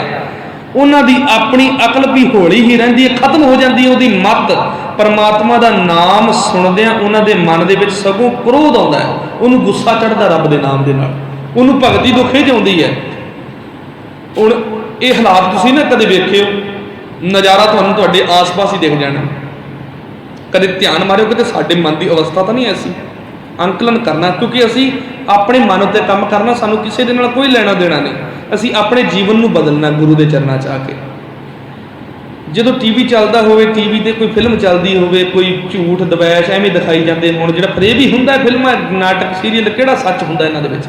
ਉਹਨਾਂ ਦੀ ਆਪਣੀ ਅਕਲ ਵੀ ਹੌਲੀ ਹੀ ਰਹਿੰਦੀ ਹੈ, ਖਤਮ ਹੋ ਜਾਂਦੀ ਹੈ ਉਹਦੀ ਮੱਤ। ਪਰਮਾਤਮਾ ਦਾ ਨਾਮ ਸੁਣਦਿਆਂ ਉਹਨਾਂ ਦੇ ਮਨ ਦੇ ਵਿੱਚ ਸਗੋਂ ਕ੍ਰੋਧ ਆਉਂਦਾ ਹੈ, ਉਹਨੂੰ ਗੁੱਸਾ ਚੜ੍ਹਦਾ ਰੱਬ ਦੇ ਨਾਮ ਦੇ ਨਾਲ, ਉਹਨੂੰ ਭਗਤੀ ਤੋਂ ਖਿਝ ਆਉਂਦੀ ਹੈ। ਹੁਣ ਇਹ ਹਾਲਾਤ ਤੁਸੀਂ ਨਾ ਕਦੇ ਵੇਖਿਓ, ਨਜ਼ਾਰਾ ਤੁਹਾਨੂੰ ਤੁਹਾਡੇ ਆਸ-ਪਾਸ ਹੀ ਦਿਖ ਜਾਣਾ। ਕਦੇ ਧਿਆਨ ਮਾਰਿਓ ਕਿਤੇ ਸਾਡੇ ਮਨ ਦੀ ਅਵਸਥਾ ਤਾਂ ਨਹੀਂ ਐਸੀ। ਅੰਕਲਨ ਕਰਨਾ, ਕਿਉਂਕਿ ਅਸੀਂ ਆਪਣੇ ਮਨ ਉੱਤੇ ਕੰਮ ਕਰਨਾ, ਸਾਨੂੰ ਕਿਸੇ ਦੇ ਨਾਲ ਕੋਈ ਲੈਣਾ ਦੇਣਾ ਨਹੀਂ। ਅਸੀਂ ਆਪਣੇ ਜੀਵਨ ਨੂੰ ਬਦਲਣਾ ਗੁਰੂ ਦੇ ਚਰਨਾਂ 'ਚ ਆ ਕੇ। ਜਦੋਂ ਟੀਵੀ ਚੱਲਦਾ ਹੋਵੇ, ਟੀਵੀ ਤੇ ਕੋਈ ਫਿਲਮ ਚੱਲਦੀ ਹੋਵੇ, ਕੋਈ ਝੂਠ ਦਵੈਸ਼ ਐਵੇਂ ਦਿਖਾਈ ਜਾਂਦੇ ਹੋਣ, ਜਿਹੜਾ ਫਰੇਬ ਹੀ ਹੁੰਦਾ ਫਿਲਮਾਂ, ਨਾਟਕ, ਸੀਰੀਅਲ, ਕਿਹੜਾ ਸੱਚ ਹੁੰਦਾ ਇਹਨਾਂ ਦੇ ਵਿੱਚ?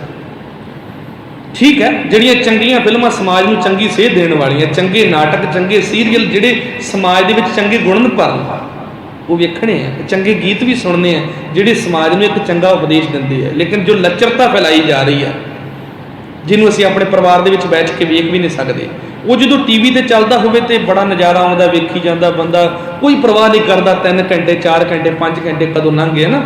ਠੀਕ ਹੈ, ਜਿਹੜੀਆਂ ਚੰਗੀਆਂ ਫਿਲਮਾਂ ਸਮਾਜ ਨੂੰ ਚੰਗੀ ਸੇਧ ਦੇਣ ਵਾਲੀਆਂ, ਚੰਗੇ ਨਾਟਕ, ਚੰਗੇ ਸੀਰੀਅਲ ਜਿਹੜੇ ਸਮਾਜ ਦੇ ਵਿੱਚ ਚੰਗੇ ਗੁਣ ਭਰਨ, ਉਹ ਵੇਖਣੇ ਆ। ਚੰਗੇ ਗੀਤ ਵੀ ਸੁਣਨੇ ਆ ਜਿਹੜੇ ਸਮਾਜ ਨੂੰ ਇੱਕ ਚੰਗਾ ਉਪਦੇਸ਼ ਦਿੰਦੇ ਆ। ਲੇਕਿਨ ਜੋ ਲੱਚਰਤਾ ਫੈਲਾਈ ਜਾ ਰਹੀ ਹੈ, ਜਿਹਨੂੰ ਅਸੀਂ ਆਪਣੇ ਪਰਿਵਾਰ ਦੇ ਵਿੱਚ ਬੈਠ ਕੇ ਵੇਖ ਵੀ ਨਹੀਂ ਸਕਦੇ, ਉਹ ਜਦੋਂ ਟੀਵੀ ਤੇ ਚੱਲਦਾ ਹੋਵੇ ਤੇ ਬੜਾ ਨਜ਼ਾਰਾ ਆਉਂਦਾ, ਵੇਖੀ ਜਾਂਦਾ ਬੰਦਾ, ਕੋਈ ਪਰਵਾਹ ਨਹੀਂ ਕਰਦਾ 3 ਘੰਟੇ 4 ਘੰਟੇ 5 ਘੰਟੇ ਕਦੋਂ ਲੰਘ ਗਏ ਨਾ।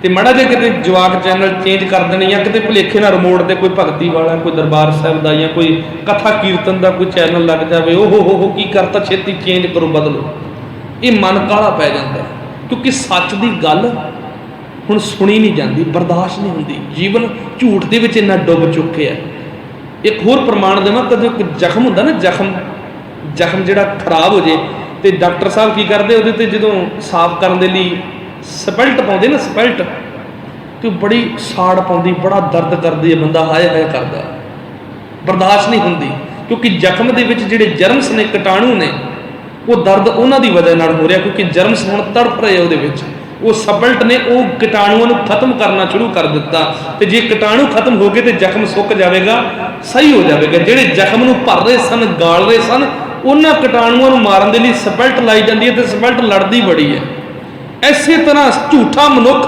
ਤੇ ਮਾੜਾ ਜਿਹਾ ਕਿਤੇ ਜਵਾਕ ਚੈਨਲ ਚੇਂਜ ਕਰ ਦੇਣੇ, ਜਾਂ ਕਿਤੇ ਭੁਲੇਖੇ ਨਾਲ ਰਿਮੋਟ ਤੇ ਕੋਈ ਭਗਤੀ ਵਾਲਾ, ਕੋਈ ਦਰਬਾਰ ਸਾਹਿਬ ਦਾ ਜਾਂ ਕੋਈ ਕਥਾ ਕੀਰਤਨ ਦਾ ਕੋਈ ਚੈਨਲ ਲੱਗ ਜਾਵੇ, ਹੋ ਕੀ ਕਰਤਾ, ਛੇਤੀ ਚੇਂਜ ਕਰੋ, ਬਦਲੋ। ਇਹ ਮਨ ਕਾਲਾ ਪੈ ਜਾਂਦਾ, ਕਿਉਂਕਿ ਸੱਚ ਦੀ ਗੱਲ ਹੁਣ ਸੁਣੀ ਨਹੀਂ ਜਾਂਦੀ, ਬਰਦਾਸ਼ਤ ਨਹੀਂ ਹੁੰਦੀ। ਜੀਵਨ ਝੂਠ ਦੇ ਵਿੱਚ ਇੰਨਾ ਡੁੱਬ ਚੁੱਕਿਆ। ਇੱਕ ਹੋਰ ਪ੍ਰਮਾਣ ਦੇਵਾਂ, ਕਦੇ ਇੱਕ ਜ਼ਖਮ ਹੁੰਦਾ ਨਾ, ਜ਼ਖਮ ਜਿਹੜਾ ਖਰਾਬ ਹੋ ਜੇ ਤੇ ਡਾਕਟਰ ਸਾਹਿਬ ਕੀ ਕਰਦੇ, ਉਹਦੇ ਤੇ ਜਦੋਂ ਸਾਫ਼ ਕਰਨ ਦੇ ਲਈ ਸਪੈਲਟ ਪਾਉਂਦੇ ਨਾ, ਸਪੈਲਟ, ਤੇ ਉਹ ਬੜੀ ਸਾੜ ਪਾਉਂਦੀ, ਬੜਾ ਦਰਦ ਕਰਦੀ ਹੈ, ਬੰਦਾ ਹਾਏ ਹਾਏ ਕਰਦਾ, ਬਰਦਾਸ਼ਤ ਨਹੀਂ ਹੁੰਦੀ। ਕਿਉਂਕਿ ਜ਼ਖਮ ਦੇ ਵਿੱਚ ਜਿਹੜੇ ਜਰਮਸ ਨੇ, ਕੀਟਾਣੂ ਨੇ, ਉਹ ਦਰਦ ਉਹਨਾਂ ਦੀ ਵਜ੍ਹਾ ਨਾਲ ਹੋ ਰਿਹਾ, ਕਿਉਂਕਿ ਜਰਮਸ ਹੁਣ ਤੜਪ ਰਹੇ ਉਹਦੇ ਵਿੱਚ। ਉਹ ਸਪਲਟ ਨੇ ਉਹ ਕੀਟਾਣੂਆਂ ਨੂੰ ਖਤਮ ਕਰਨਾ ਸ਼ੁਰੂ ਕਰ ਦਿੱਤਾ, ਤੇ ਜੇ ਕੀਟਾਣੂ ਖਤਮ ਹੋ ਗਏ ਤੇ ਜ਼ਖਮ ਸੁੱਕ ਜਾਵੇਗਾ, ਸਹੀ ਹੋ ਜਾਵੇਗਾ। ਜਿਹੜੇ ਜ਼ਖਮ ਨੂੰ ਭਰ ਰਹੇ ਸਨ, ਗਾਲ ਰਹੇ ਸਨ, ਉਹਨਾਂ ਕੀਟਾਣੂਆਂ ਨੂੰ ਮਾਰਨ ਦੇ ਲਈ ਸਪਲਟ ਲਾਈ ਜਾਂਦੀ ਹੈ, ਤੇ ਸਪਲਟ ਲੜਦੀ ਬੜੀ ਹੈ। ਇਸੇ ਤਰ੍ਹਾਂ ਝੂਠਾ ਮਨੁੱਖ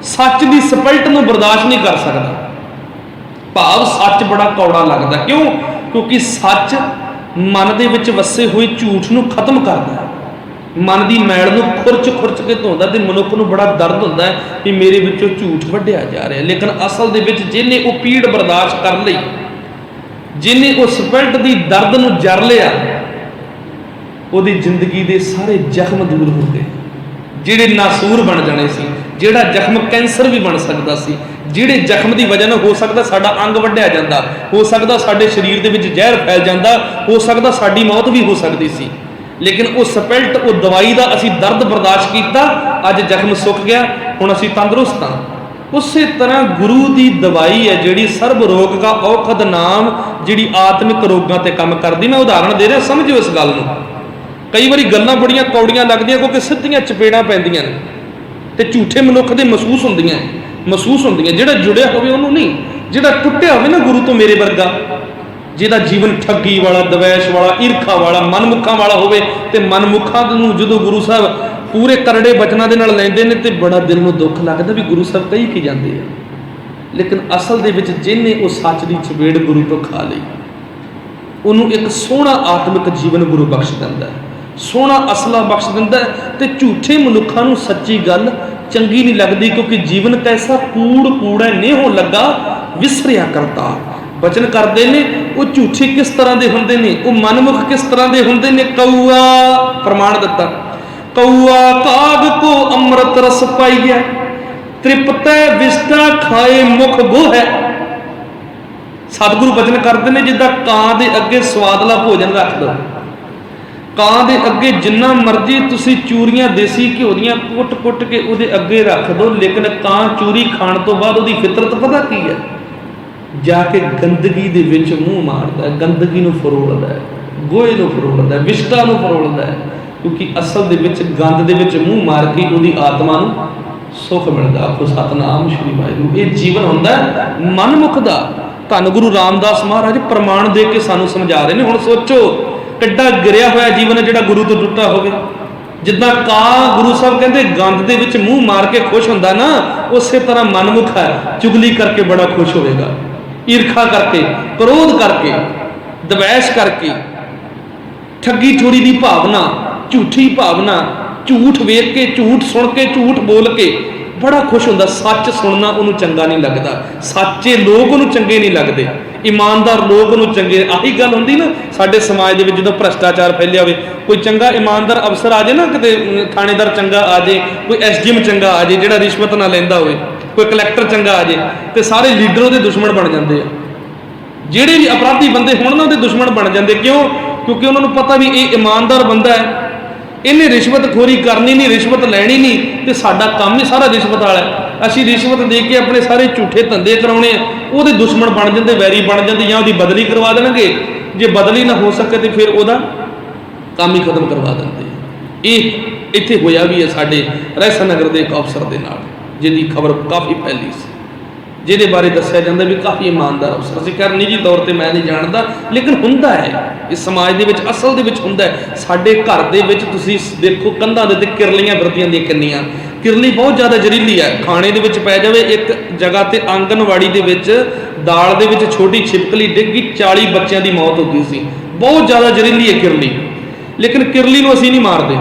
ਸੱਚ ਦੀ ਸਪਲਟ ਨੂੰ ਬਰਦਾਸ਼ਤ ਨਹੀਂ ਕਰ ਸਕਦਾ। ਭਾਵ ਸੱਚ ਬੜਾ ਕੌੜਾ ਲੱਗਦਾ। ਕਿਉਂ? ਕਿਉਂਕਿ ਸੱਚ ਮਨ ਦੇ ਵਿੱਚ ਵਸੇ ਹੋਏ ਝੂਠ ਨੂੰ ਖਤਮ ਕਰਦਾ ਹੈ, ਮਨ ਦੀ ਮੈਲ ਨੂੰ ਖੁਰਚ ਕੇ ਧੋਂਦਾ, ਤੇ ਮਨੁੱਖ ਨੂੰ ਬੜਾ ਦਰਦ ਹੁੰਦਾ ਹੈ ਕਿ ਮੇਰੇ ਵਿੱਚੋਂ ਝੂਠ ਵੱਢਿਆ ਜਾ ਰਿਹਾ। ਲੇਕਿਨ ਅਸਲ ਦੇ ਵਿੱਚ ਜਿਹਨੇ ਉਹ ਪੀੜ ਬਰਦਾਸ਼ਤ ਕਰ ਲਈ, ਜਿਹਨੇ ਉਹ ਸਪਲਟ ਦੀ ਦਰਦ ਨੂੰ ਜਰ ਲਿਆ, ਉਹਦੀ ਜ਼ਿੰਦਗੀ ਦੇ ਸਾਰੇ ਜ਼ਖਮ ਦੂਰ ਹੋ ਗਏ, ਜਿਹੜੇ ਨਾਸੂਰ ਬਣ ਜਾਣੇ ਸੀ। ਜਿਹੜਾ ਜ਼ਖਮ ਕੈਂਸਰ ਵੀ ਬਣ ਸਕਦਾ ਸੀ, ਜਿਹੜੇ ਜ਼ਖਮ ਦੀ ਵਜ੍ਹਾ ਨਾਲ ਹੋ ਸਕਦਾ ਸਾਡਾ ਅੰਗ ਵੱਢਿਆ ਜਾਂਦਾ, ਹੋ ਸਕਦਾ ਸਾਡੇ ਸਰੀਰ ਦੇ ਵਿੱਚ ਜ਼ਹਿਰ ਫੈਲ ਜਾਂਦਾ, ਹੋ ਸਕਦਾ ਸਾਡੀ ਮੌਤ ਵੀ ਹੋ ਸਕਦੀ ਸੀ। ਲੇਕਿਨ ਉਹ ਸਪੈਲਟ, ਉਹ ਦਵਾਈ ਦਾ ਅਸੀਂ ਦਰਦ ਬਰਦਾਸ਼ਤ ਕੀਤਾ, ਅੱਜ ਜ਼ਖਮ ਸੁੱਕ ਗਿਆ, ਹੁਣ ਅਸੀਂ ਤੰਦਰੁਸਤ ਹਾਂ। ਉਸੇ ਤਰ੍ਹਾਂ ਗੁਰੂ ਦੀ ਦਵਾਈ ਹੈ ਜਿਹੜੀ ਸਰਬ ਰੋਗ ਦਾ ਔਖਦ ਨਾਮ, ਜਿਹੜੀ ਆਤਮਿਕ ਰੋਗਾਂ ਤੇ ਕੰਮ ਕਰਦੀ। ਮੈਂ ਉਦਾਹਰਣ ਦੇ ਰਿਹਾ, ਸਮਝਿਓ ਇਸ ਗੱਲ ਨੂੰ। ਕਈ ਵਾਰੀ ਗੱਲਾਂ ਬੜੀਆਂ ਕੌੜੀਆਂ ਲੱਗਦੀਆਂ, ਕਿਉਂਕਿ ਸਿੱਧੀਆਂ ਚਪੇੜਾਂ ਪੈਂਦੀਆਂ ਨੇ ਤੇ ਝੂਠੇ ਮਨੁੱਖ ਦੇ ਮਹਿਸੂਸ ਹੁੰਦੀਆਂ। ਜਿਹੜਾ ਜੁੜਿਆ ਹੋਵੇ ਉਹਨੂੰ ਨਹੀਂ, ਜਿਹੜਾ ਟੁੱਟਿਆ ਹੋਵੇ ਨਾ ਗੁਰੂ ਤੋਂ, ਮੇਰੇ ਵਰਗਾ, ਜਿਹਦਾ ਜੀਵਨ ਠੱਗੀ ਵਾਲਾ, ਦਵੈਸ਼ ਵਾਲਾ, ਈਰਖਾ ਵਾਲਾ, ਮਨਮੁਖਾਂ ਵਾਲਾ ਹੋਵੇ, ਤੇ ਮਨਮੁਖਾਂ ਨੂੰ ਜਦੋਂ ਗੁਰੂ ਸਾਹਿਬ ਪੂਰੇ ਕਰੜੇ ਬਚਨਾਂ ਦੇ ਨਾਲ ਲੈਂਦੇ ਨੇ, ਤੇ ਬੜਾ ਦਿਲ ਨੂੰ ਦੁੱਖ ਲੱਗਦਾ ਵੀ ਗੁਰੂ ਸਾਹਿਬ ਕਹੀ ਕੀ ਜਾਂਦੇ ਆ। ਲੇਕਿਨ ਅਸਲ ਦੇ ਵਿੱਚ ਜਿਹਨੇ ਉਹ ਸੱਚ ਦੀ ਚਪੇੜ ਗੁਰੂ ਤੋਂ ਖਾ ਲਈ, ਉਹਨੂੰ ਇੱਕ ਸੋਹਣਾ ਆਤਮਿਕ ਜੀਵਨ ਗੁਰੂ ਬਖਸ਼ ਦਿੰਦਾ ਹੈ, ਸੋਹਣਾ ਅਸਲਾ ਬਖਸ਼ ਦਿੰਦਾ ਹੈ। ਤੇ ਝੂਠੇ ਮਨੁੱਖਾਂ ਨੂੰ ਸੱਚੀ ਗੱਲ ਚੰਗੀ ਨਹੀਂ ਲੱਗਦੀ, ਕਿਉਂਕਿ ਜੀਵਨ ਕੈਸਾ ਕੂੜਾ ਨੇਹੋਂ ਲੱਗਾ ਵਿਸਰਿਆ ਕਰਤਾ। ਬਚਨ ਕਰਦੇ ਨੇ ਉਹ ਝੂਠੇ ਕਿਸ ਤਰ੍ਹਾਂ ਦੇ ਹੁੰਦੇ ਨੇ, ਉਹ ਮਨਮੁਖ ਕਿਸ ਤਰ੍ਹਾਂ ਦੇ ਹੁੰਦੇ ਨੇ। ਕਊਆ ਪ੍ਰਮਾਣ ਦਿੱਤਾ, ਕਊਆ ਕਾਗ ਕੋ ਅੰਮ੍ਰਿਤ ਰਸ ਪਾਈਐ, ਤ੍ਰਿਪਤੈ ਵਿਸਟਾ ਖਾਏ ਮੁਖ ਗੋਹੈ। ਸਤਿਗੁਰੂ ਬਚਨ ਕਰਦੇ ਨੇ, ਜਿੱਦਾਂ ਕਾਂ ਦੇ ਅੱਗੇ ਸਵਾਦਲਾ ਭੋਜਨ ਰੱਖ ਦਿਓ, ਕਾਂ ਦੇ ਅੱਗੇ ਜਿੰਨਾ ਮਰਜ਼ੀ ਤੁਸੀਂ ਚੂਰੀਆਂ ਦੇਸੀ ਘਿਓ ਦੀਆਂ ਕੁੱਟ ਕੇ ਉਹਦੇ ਅੱਗੇ ਰੱਖ ਦਿਓ, ਲੇਕਿਨ ਕਾਂ ਚੂਰੀ ਖਾਣ ਤੋਂ ਬਾਅਦ ਉਹਦੀ ਫਿਤਰਤ ਪਤਾ ਕੀ ਹੈ? ਜਾ ਕੇ ਗੰਦਗੀ ਦੇ ਵਿੱਚ ਮੂੰਹ ਮਾਰਦਾ ਹੈ, ਗੰਦਗੀ ਨੂੰ ਫਰੋਲਦਾ ਹੈ, ਗੋਹੇ ਨੂੰ ਫਰੋਲਦਾ ਹੈ, ਵਿਸ਼ਟਾ ਨੂੰ ਫਰੋਲਦਾ ਹੈ। ਕਿਉਂਕਿ ਅਸਲ ਦੇ ਵਿੱਚ ਗੰਦ ਦੇ ਵਿੱਚ ਮੂੰਹ ਮਾਰ ਕੇ ਉਹਦੀ ਆਤਮਾ ਨੂੰ ਸੁੱਖ ਮਿਲਦਾ। ਆਖੋ ਸਤਨਾਮ ਸ਼੍ਰੀ ਵਾਹਿਗੁਰੂ। ਇਹ ਜੀਵਨ ਹੁੰਦਾ ਮਨਮੁਖ ਦਾ। ਧੰਨ ਗੁਰੂ ਰਾਮਦਾਸ ਮਹਾਰਾਜ ਪ੍ਰਮਾਣ ਦੇ ਕੇ ਸਾਨੂੰ ਸਮਝਾ ਰਹੇ ਨੇ। ਹੁਣ ਸੋਚੋ, ਕਿੱਡਾ ਗਿਰਿਆ ਹੋਇਆ ਜੀਵਨ ਜਿਹੜਾ ਗੁਰੂ ਤੋਂ ਟੁੱਟਾ ਹੋਵੇ। ਜਿੱਦਾਂ ਕਾਂ, ਗੁਰੂ ਸਾਹਿਬ ਕਹਿੰਦੇ, ਗੰਦ ਦੇ ਵਿੱਚ ਮੂੰਹ ਮਾਰ ਕੇ ਖੁਸ਼ ਹੁੰਦਾ ਨਾ, ਉਸੇ ਤਰ੍ਹਾਂ ਮਨਮੁਖ ਹੈ, ਚੁਗਲੀ ਕਰਕੇ ਬੜਾ ਖੁਸ਼ ਹੋਵੇਗਾ, ਈਰਖਾ ਕਰਕੇ, ਕ੍ਰੋਧ ਕਰਕੇ, ਦਵੈਸ਼ ਕਰਕੇ, ਠੱਗੀ ਠੋਰੀ ਦੀ ਭਾਵਨਾ, ਝੂਠੀ ਭਾਵਨਾ, ਝੂਠ ਵੇਖ ਕੇ, ਝੂਠ ਸੁਣ ਕੇ, ਝੂਠ ਬੋਲ ਕੇ ਬੜਾ ਖੁਸ਼ ਹੁੰਦਾ। ਸੱਚ ਸੁਣਨਾ ਉਹਨੂੰ ਚੰਗਾ ਨਹੀਂ ਲੱਗਦਾ, ਸੱਚੇ ਲੋਕ ਉਹਨੂੰ ਚੰਗੇ ਨਹੀਂ ਲੱਗਦੇ, ਇਮਾਨਦਾਰ ਲੋਕ ਉਹਨੂੰ ਚੰਗੇ। ਆਹੀ ਗੱਲ ਹੁੰਦੀ ਨਾ ਸਾਡੇ ਸਮਾਜ ਦੇ ਵਿੱਚ, ਜਦੋਂ ਭ੍ਰਸ਼ਟਾਚਾਰ ਫੈਲਿਆ ਹੋਵੇ, ਕੋਈ ਚੰਗਾ ਇਮਾਨਦਾਰ ਅਫਸਰ ਆ ਜਾਏ ਨਾ, ਕਿਤੇ ਥਾਣੇਦਾਰ ਚੰਗਾ ਆ ਜਾਏ, ਕੋਈ SDM ਚੰਗਾ ਆ ਜਾਏ ਜਿਹੜਾ ਰਿਸ਼ਵਤ ਨਾ ਲੈਂਦਾ ਹੋਵੇ, ਕੋਈ ਕਲੈਕਟਰ ਚੰਗਾ ਆ ਜਾਏ, ਤੇ ਸਾਰੇ ਲੀਡਰ ਉਹਦੇ ਦੁਸ਼ਮਣ ਬਣ ਜਾਂਦੇ ਆ। ਜਿਹੜੇ ਵੀ ਅਪਰਾਧੀ ਬੰਦੇ ਹੋਣ ਨਾ, ਉਹਦੇ ਦੁਸ਼ਮਣ ਬਣ ਜਾਂਦੇ। ਕਿਉਂ? ਕਿਉਂਕਿ ਉਹਨਾਂ ਨੂੰ ਪਤਾ ਵੀ ਇਹ ਇਮਾਨਦਾਰ ਬੰਦਾ ਹੈ, ਇਹਨੇ ਰਿਸ਼ਵਤਖੋਰੀ ਕਰਨੀ नहीं, रिश्वत लैनी नहीं, तो साडा काम ही सारा रिश्वत वाला है। असीं रिश्वत दे के अपने सारे झूठे धंधे कराने, ਉਹਦੇ दुश्मन बन जाते, वैरी बन जाते, या ਉਹਦੀ बदली करवा देणगे। जे बदली ना हो सके तो फिर ਉਹਦਾ काम ही खत्म करवा देंगे। ਇਹ ਇੱਥੇ ਹੋਇਆ ਵੀ ਹੈ ਸਾਡੇ ਰਹਿਸਾ ਨਗਰ ਦੇ ਇੱਕ ਅਫਸਰ ਦੇ ਨਾਲ, ਜਿਹਦੀ ਖਬਰ ਕਾਫੀ ਫੈਲੀ ਸੀ, ਜਿਹਦੇ ਬਾਰੇ ਦੱਸਿਆ ਜਾਂਦਾ ਵੀ ਕਾਫੀ ਇਮਾਨਦਾਰ ਅਫਸਰ ਸੀ। ਖੈਰ ਨਿੱਜੀ ਤੌਰ ਤੇ ਮੈਂ ਨਹੀਂ ਜਾਣਦਾ, ਲੇਕਿਨ ਹੁੰਦਾ ਹੈ ਇਸ ਸਮਾਜ ਦੇ ਵਿੱਚ, ਅਸਲ ਦੇ ਵਿੱਚ ਹੁੰਦਾ ਹੈ। ਸਾਡੇ ਘਰ ਦੇ ਵਿੱਚ ਤੁਸੀਂ ਦੇਖੋ ਕੰਧਾਂ ਦੇ ਉੱਤੇ ਕਿਰਲੀਆਂ ਫਿਰਦੀਆਂ ਦੀਆਂ ਕਿੰਨੀਆਂ। ਕਿਰਲੀ ਬਹੁਤ ਜ਼ਿਆਦਾ ਜ਼ਹਿਰੀਲੀ ਹੈ, ਖਾਣੇ ਦੇ ਵਿੱਚ ਪੈ ਜਾਵੇ। ਇੱਕ ਜਗ੍ਹਾ ਤੇ ਆਂਗਨਵਾੜੀ ਦੇ ਵਿੱਚ ਦਾਲ ਦੇ ਵਿੱਚ ਛੋਟੀ ਛਿਪਕਲੀ ਡਿੱਗ ਗਈ, 40 ਬੱਚਿਆਂ ਦੀ ਮੌਤ ਹੋ ਗਈ ਸੀ। ਬਹੁਤ ਜ਼ਿਆਦਾ ਜ਼ਹਿਰੀਲੀ ਹੈ ਕਿਰਲੀ, ਲੇਕਿਨ ਕਿਰਲੀ ਨੂੰ ਅਸੀਂ ਨਹੀਂ ਮਾਰਦੇ।